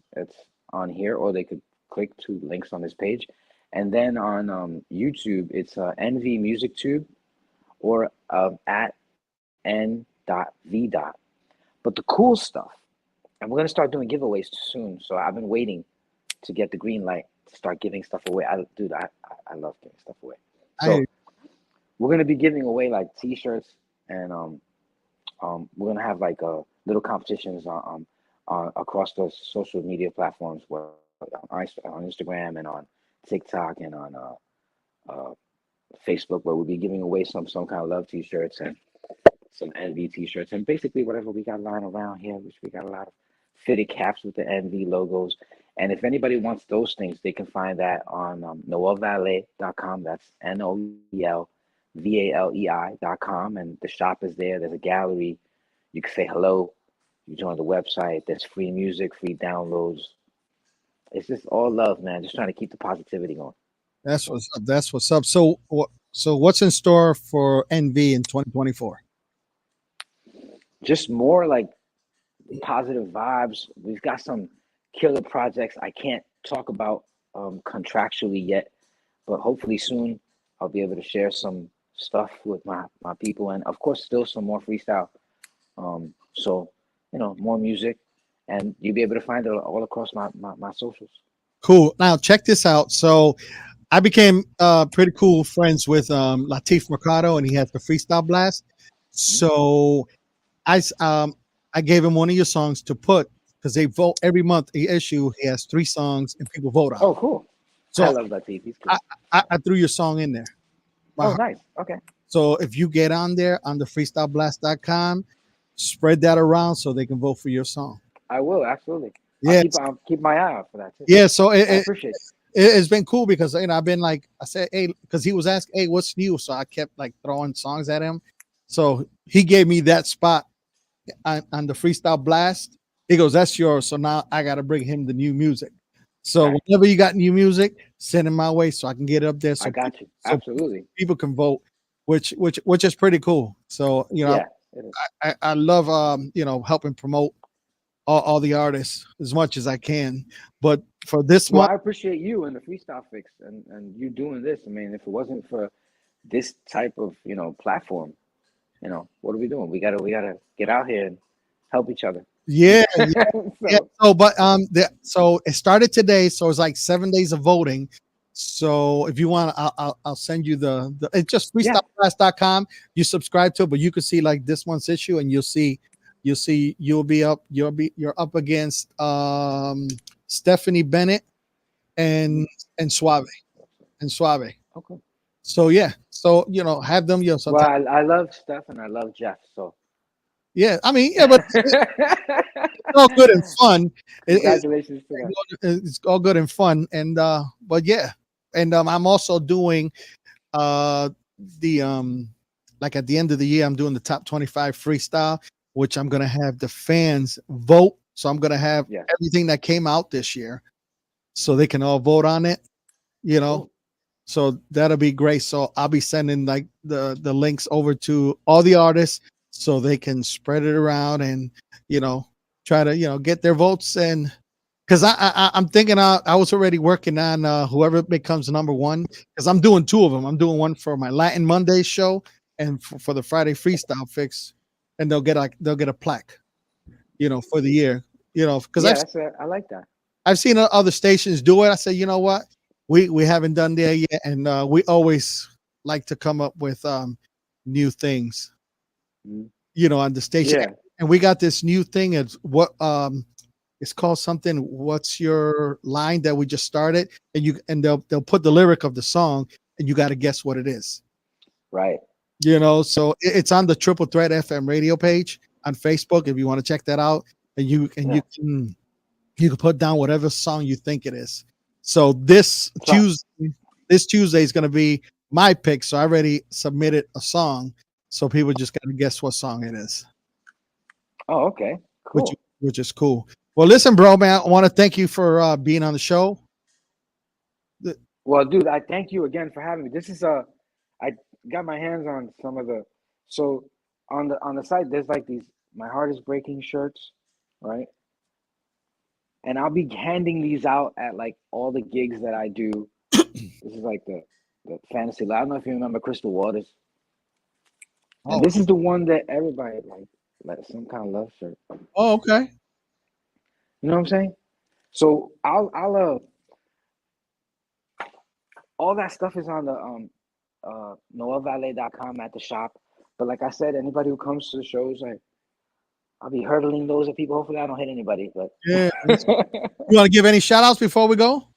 on here, or they could click to links on this page. And then on YouTube, it's NV Music Tube or at n.v. But the cool stuff, and we're gonna start doing giveaways soon. So I've been waiting to get the green light to start giving stuff away. I love giving stuff away. So we're gonna be giving away like T-shirts, and we're gonna have like little competitions on across the social media platforms, where on Instagram and on TikTok and on Facebook, where we'll be giving away some kind of love T-shirts and some NV T-shirts, and basically whatever we got lying around here, which we got a lot of fitted caps with the NV logos. And if anybody wants those things, they can find that on noelvalet.com. That's NOELVALEI.com. And the shop is there. There's a gallery. You can say hello. You join the website. There's free music, free downloads. It's just all love, man. Just trying to keep the positivity going. That's what's up. That's what's up. So what's in store for NV in 2024? Just more like positive vibes. We've got some killer projects I can't talk about contractually yet, but hopefully soon I'll be able to share some stuff with my people, and of course still some more freestyle. So more music, and you'll be able to find it all across my socials. Cool. Now check this out. So I became pretty cool friends with Latif Mercado, and he has the Freestyle Blast. So I gave him one of your songs to put, because they vote every month. He has 3 songs and people vote on. Oh, cool. So I love Latif. He's cool. I threw your song in there. Oh, nice. Okay. So if you get on there on the freestyleblast.com, spread that around so they can vote for your song. I will, absolutely. Yeah. I'll keep my eye out for that too. Yeah, so I appreciate it. It's been cool because I've been like, I said, hey, because he was asking, hey, what's new? So I kept like throwing songs at him. So he gave me that spot on the Freestyle Blast. He goes, that's yours. So now I got to bring him the new music. So whenever you got new music, send it my way so I can get it up there. So I got you. Absolutely. People can vote, which is pretty cool. So I love helping promote all the artists as much as I can. But for this month, I appreciate you and the Freestyle Fix and you doing this. I mean, if it wasn't for this type of platform, what are we doing? We gotta get out here and help each other. Yeah. So it started today, so it's like 7 days of voting. So if you want, I'll send you the it's just freestyleblast.com. You subscribe to it, but you can see like this month's issue, and you're up against Stephanie Bennett and Suave. Okay. So have them. Well, I love Steph and I love Jeff. So yeah, I mean, but it's all good and fun. Congratulations to them. It's all good and fun, and but yeah, and I'm also doing the like at the end of the year, I'm doing the top 25 freestyle, which I'm gonna have the fans vote. So I'm gonna have everything that came out this year, so they can all vote on it. Cool. So that'll be great. So I'll be sending like the links over to all the artists so they can spread it around and try to get their votes. And because I'm thinking I was already working on whoever becomes number 1, because I'm doing 2 of them. I'm doing one for my Latin Monday show and for the Friday Freestyle Fix, and they'll get a plaque, for the year, because I like that. I've seen other stations do it. I say, you know what? We haven't done there yet, and we always like to come up with new things, on the station. Yeah. And we got this new thing. It's what it's called something. What's your line that we just started? And they'll put the lyric of the song, and you got to guess what it is. Right. So it's on the Triple Threat FM radio page on Facebook if you want to check that out, and you can put down whatever song you think it is. So this Tuesday is going to be my pick. So I already submitted a song, so people just got to guess what song it is. Oh, okay, cool. Which is cool. Well, listen, bro, man, I want to thank you for being on the show. Well, dude, I thank you again for having me. This is I got my hands on some of the so on the site there's like these my heart is breaking shirts, right? And I'll be handing these out at like all the gigs that I do. This is like the fantasy. I don't know if you remember Crystal Waters. And Oh, this is the one that everybody like some kind of love shirt. oh, okay. You know what I'm saying? So I'll all that stuff is on the noelvalet.com at the shop. But like I said, anybody who comes to the shows, like I'll be hurdling those at people. Hopefully I don't hit anybody, but Yeah. You want to give any shout outs before we go?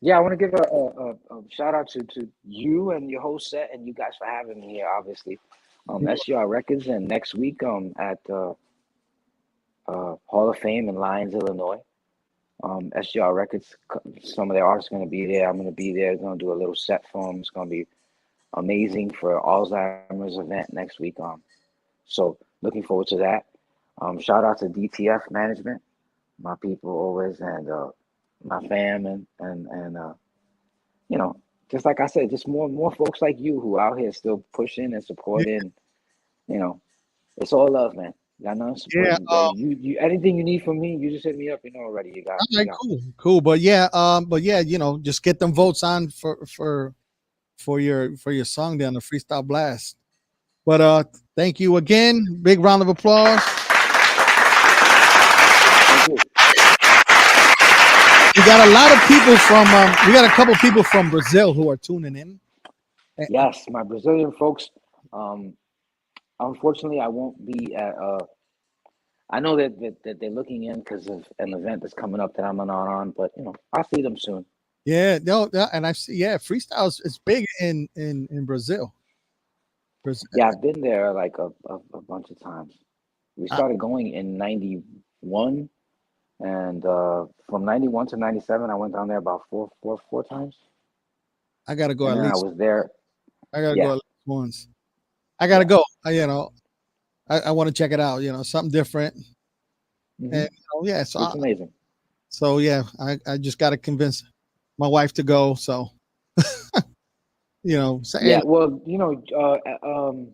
yeah, I want to give a shout out to you and your whole set and you guys for having me here, obviously. SGR Records and next week at Hall of Fame in Lyons, Illinois. SGR Records, some of their artists are going to be there. I'm going to be there. Going to do a little set for them. It's going to be amazing for Alzheimer's event next week. So looking forward to that. Shout out to DTF Management, my people always, and my fam, and you know, just like I said, just more folks like you who out here still pushing and supporting. You know, it's all love, man. Got nothing supporting. Yeah. You anything you need from me, you just hit me up. You know already. You got. All You right, got. cool. But yeah, you know, just get them votes on for your song down the Freestyle Blast. But thank you again. Big round of applause. Thank you. We got a lot of people from we got a couple people from Brazil who are tuning in. Yes, my Brazilian folks. Unfortunately, I won't be at. I know that they're looking in because of an event that's coming up that I'm not on, but you know, I'll see them soon. Yeah, no, and I see. Yeah, freestyle is big in Brazil. Yeah, I've been there like a bunch of times. We started going in '91, and from '91 to '97, I went down there about four times. I gotta go And at then least. I was there. I gotta Yeah. go at least once. I gotta go. You know, I want to check it out. You know, something different. Mhm. And yeah, It's amazing. so yeah, I just gotta convince my wife to go. So you know, so, Yeah, well, you know,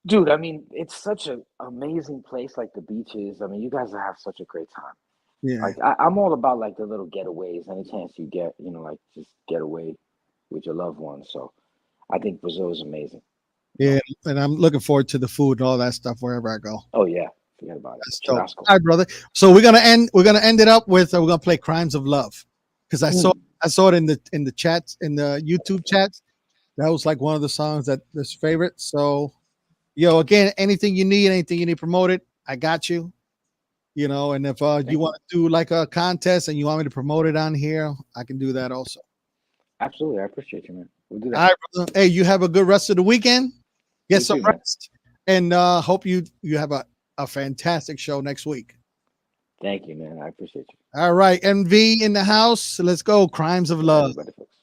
dude, I mean, it's such an amazing place, like the beaches. I mean, you guys have such a great time. yeah, Like, I'm all about like the little getaways. Any chance you get, you know, like just get away with your loved ones. So I think Brazil is amazing. yeah, and I'm looking forward to the food and all that stuff wherever I go. Oh yeah, forget about it. That's dope. Churrasco. All right, brother. So we're gonna end it up with we're gonna play "Crimes of Love" because I saw it in the chats in the YouTube chats. That was like one of the songs that's favorite. So, yo, again, anything you need promoted, I got you. You know, and if you want to do like a contest and you want me to promote it on here, I can do that also. Absolutely, I appreciate you, man. We'll do that. All right, brother. Hey, you have a good rest of the weekend. Get You some too, man. rest, and hope you have a fantastic show next week. Thank you, man. I appreciate you. All right, NV in the house. Let's go. Crimes of Love. Everybody, folks.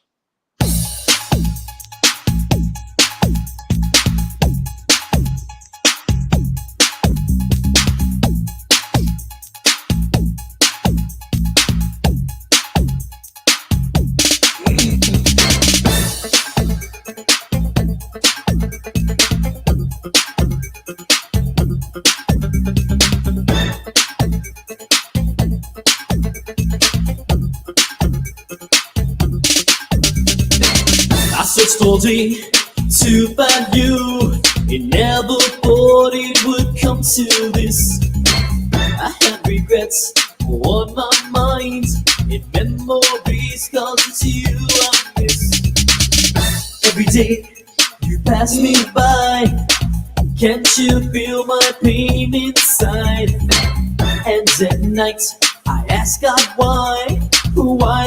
I searched all day to find you. It never thought it would come to this. I had regrets on my mind in memories, cause it's you I miss. Every day you pass me by, can't you feel my pain inside? And at night I ask God why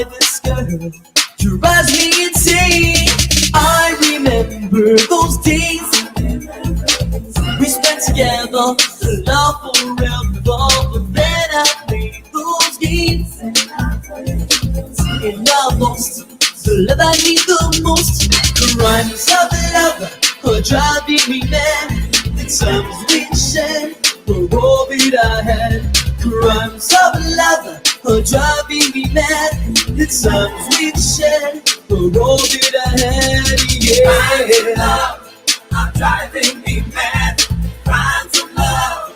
this girl drives me insane. I remember those days we spent together, love forever. But then I played those games and I lost the love I need the most. Crimes of love are driving me mad. The times we shared roll it ahead. Crimes of love are driving me mad. It's times we shed, roll it ahead, yeah. Love are driving me mad. Crimes of love,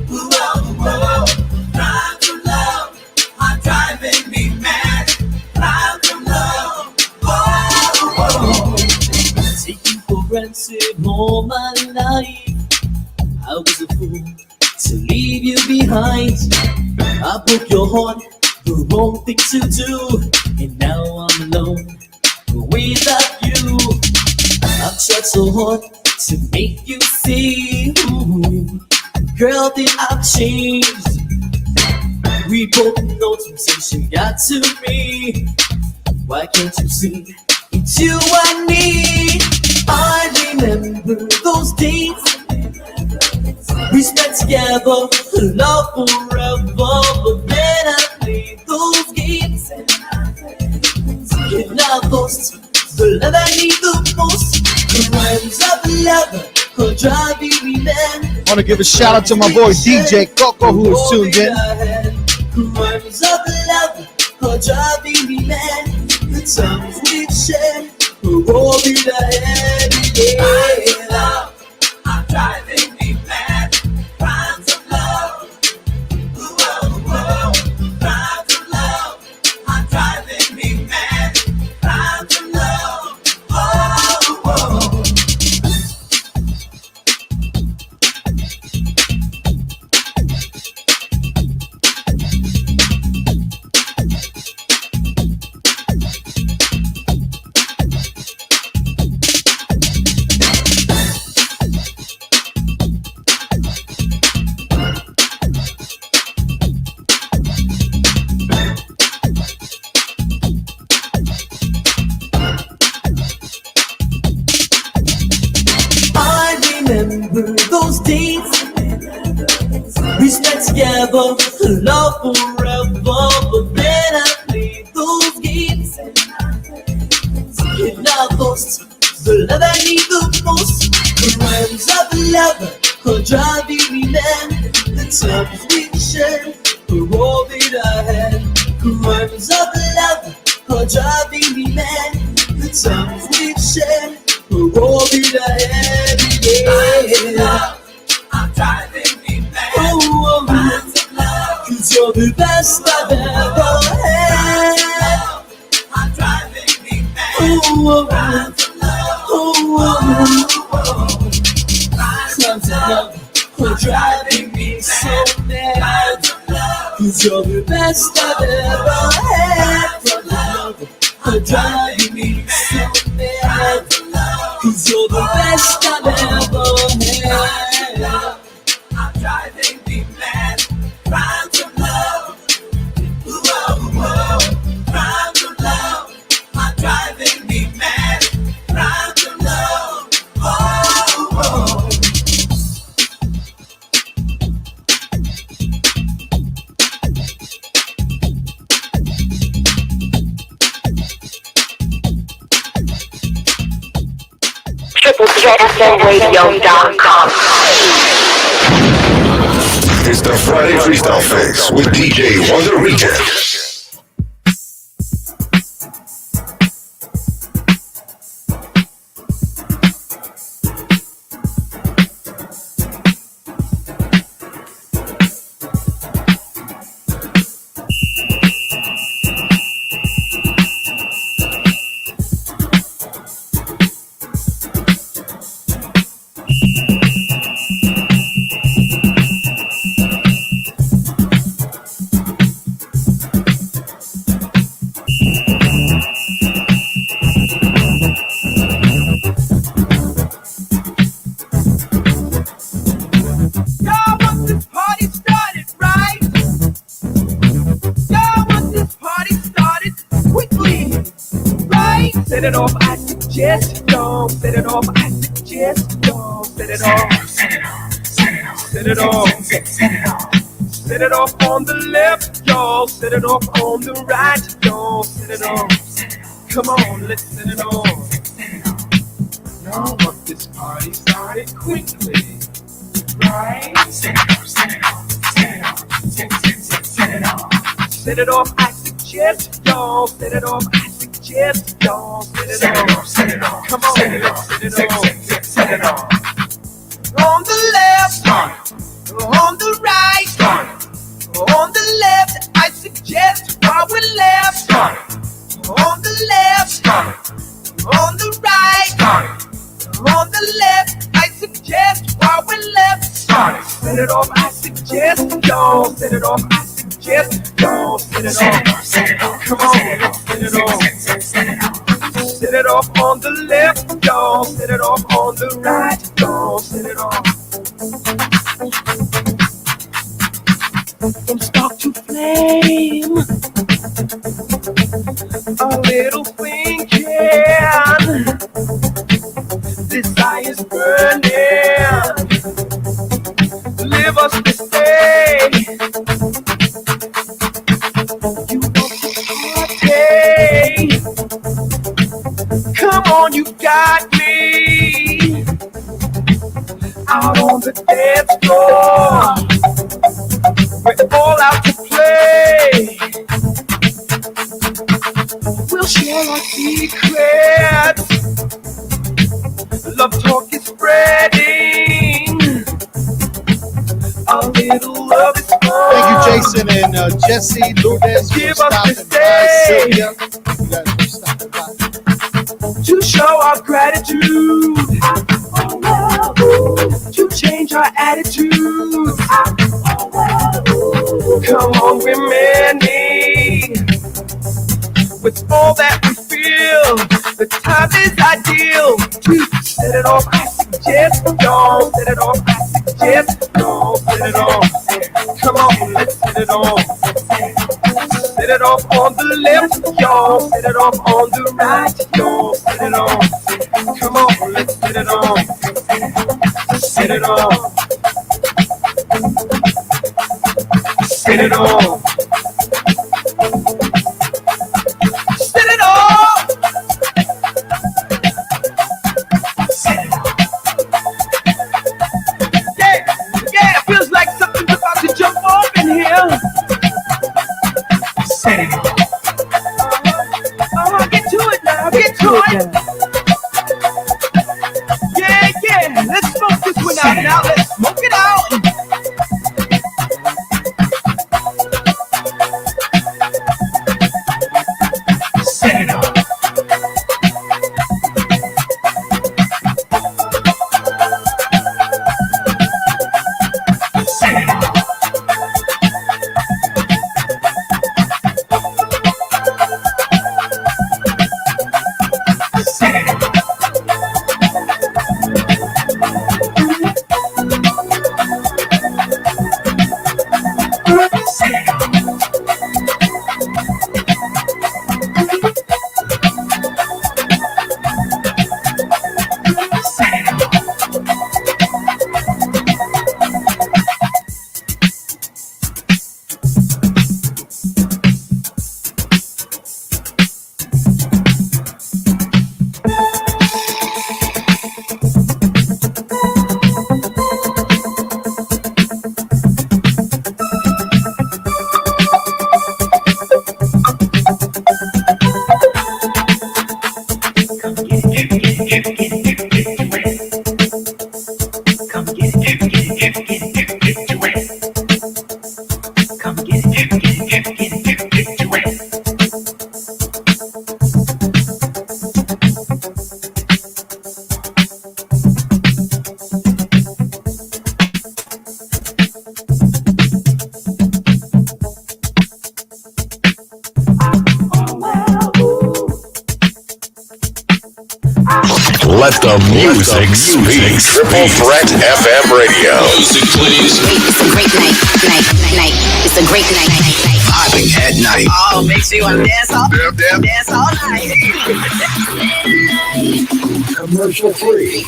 whoa, whoa. Crimes of love are driving me mad. Crimes of love, whoa, whoa. Taking for granted all my life, I was a fool to leave you behind. I broke your heart, the wrong thing to do, and now I'm alone without you. I've tried so hard to make you see, ooh, girl, that I've changed. We both know temptation got to me. Why can't you see it's you I need? I remember those days we spent together, love forever. But then I played those games, and I lost the love I need the most. The crimes of love are driving me mad. I want to give a shout out to my boy DJ Coco, who is tuned in. Crimes of love are driving me mad. The times we shared, roll it ahead, yeah. Love are driving me mad. Crimes of love, whoa, whoa. Crimes of love are driving me mad. Crimes of love, whoa, whoa. Remember those days we spent together, love forever. But then I played those games, and I lost the love I need the most. The crimes of love are driving me mad. The times we shared, roll it ahead. Crimes of love are driving me mad. The times we shared, roll it ahead, yeah. I'm driving me mad. Oh, oh, cause you're the best I've ever had. I'm driving me mad. Oh, oh, oh, crimes of love are driving me so mad. Cause you're the best I've ever had. Crimes of love are driving me so mad. Cause you're the best I've ever had. I'm driving me mad. Crimes of love, whoa, whoa. Crimes of love are driving me mad. Crimes of love, whoa, whoa. TripleJFMRadio.com. It's the Friday Freestyle Fix with DJ Wonder Weekend. Set it off, I suggest, don't set it off, I suggest, don't set it off. Set it off. Set it off on the left, y'all. Set it off on the right, y'all. Set it off. Come on, let's set it off. Y'all want this party started quickly, Set it off, I suggest, y'all. Set it off, I suggest, y'all. Set it off, set it off. Come on, set it off, set it off, set it off. On the left, on the right, on the left, I suggest while we're left. On the left, on the right, on the left, I suggest while we're left. Set it off, I suggest, y'all. Set it off, I suggest, y'all. Set it off, set it off. Come on, set it off, set it off. Set it off on the left, y'all. Set it off on the right, y'all. Set it off. From spark to flame, a little thing can. Desire's burning. Live us this day. You want to party? Come on, you got me. Out on the dance floor, we're all out to play. We'll share our secrets. Love talk is spreading. A little love is fun. Thank you, Jason and Jesse, Lourdes, for Give us stopping this by. day. Sylvia, you guys for stopping by. To show our gratitude, to change our attitude. Come on, we're many. With all that we feel, the time is ideal to set it off. I suggest, y'all. Set it off. I suggest, y'all. Set it off. Come on, let's set it off. Set it off on the left, y'all. Set it off on the right, y'all. Set it off. Come on, let's set it off. Set it off. Set it off. Set it off. Set it off. Yeah, yeah, it feels like something's about to jump off in here. Set it off. Get to it now, get to it. Yeah, yeah, let's smoke this one out now. Let's smoke it out. Set it off. Set it off. Set it off. Set it off. Set it off. Let the music speak. Triple Threat FM Radio. Music, please. It's a great night. It's a great night. Vibing at night. Oh, makes you want to dance all night. Commercial free.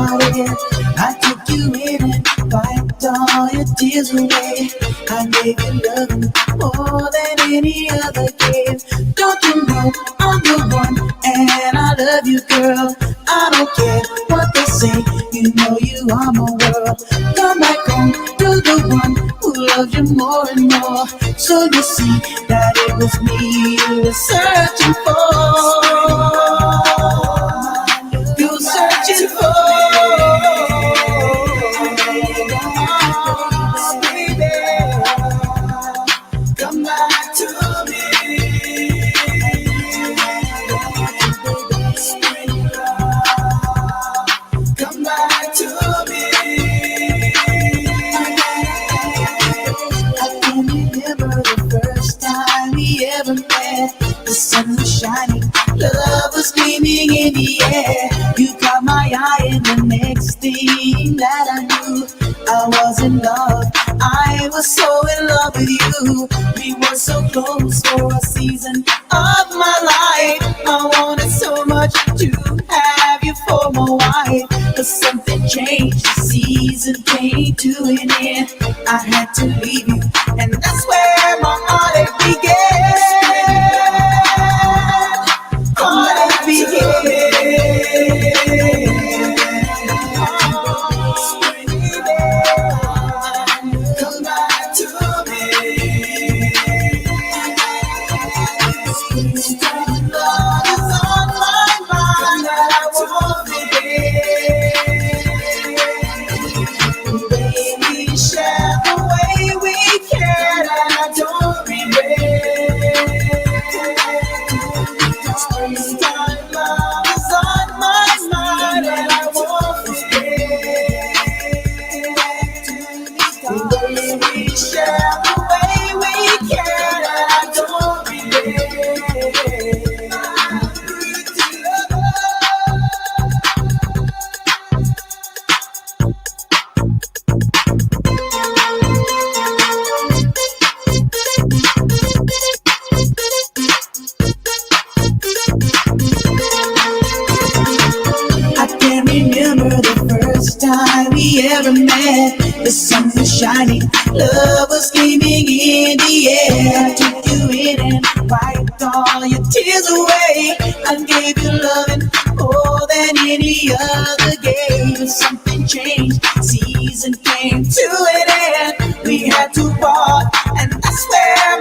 party. I took you in and wiped all your tears away. I gave you love more than any other gave. Don't you know I'm the one and I love you, girl. I don't care what they say, you know you are my world. Come back home to the one who loves you more and more. So you see that it was me you were searching for. You're searching for. Baby, come back to me. Come back to me. I can remember the first time we ever met. The sun was shining, love was gleaming in the air. You caught my eye, and the next thing that I knew, I was in love. I was so in love with you. We were so close for a season of my life. I wanted so much to have you for my wife, but something changed. The season came to an end. I had to leave you, and that's where my heartache began. Heartache began. Come back to me. Love is on my mind, and I want it. Baby, share the way we can, and I don't regret. Springtime love is on my mind, and I won't forget. Baby, share the way we can, and I don't regret. I can remember the first time we ever met. The sun was shining, love was gleaming in the air. I took you in and wiped all your tears away. I gave you loving more than any other gave. But something changed, season came to an end. We had to part, and that's where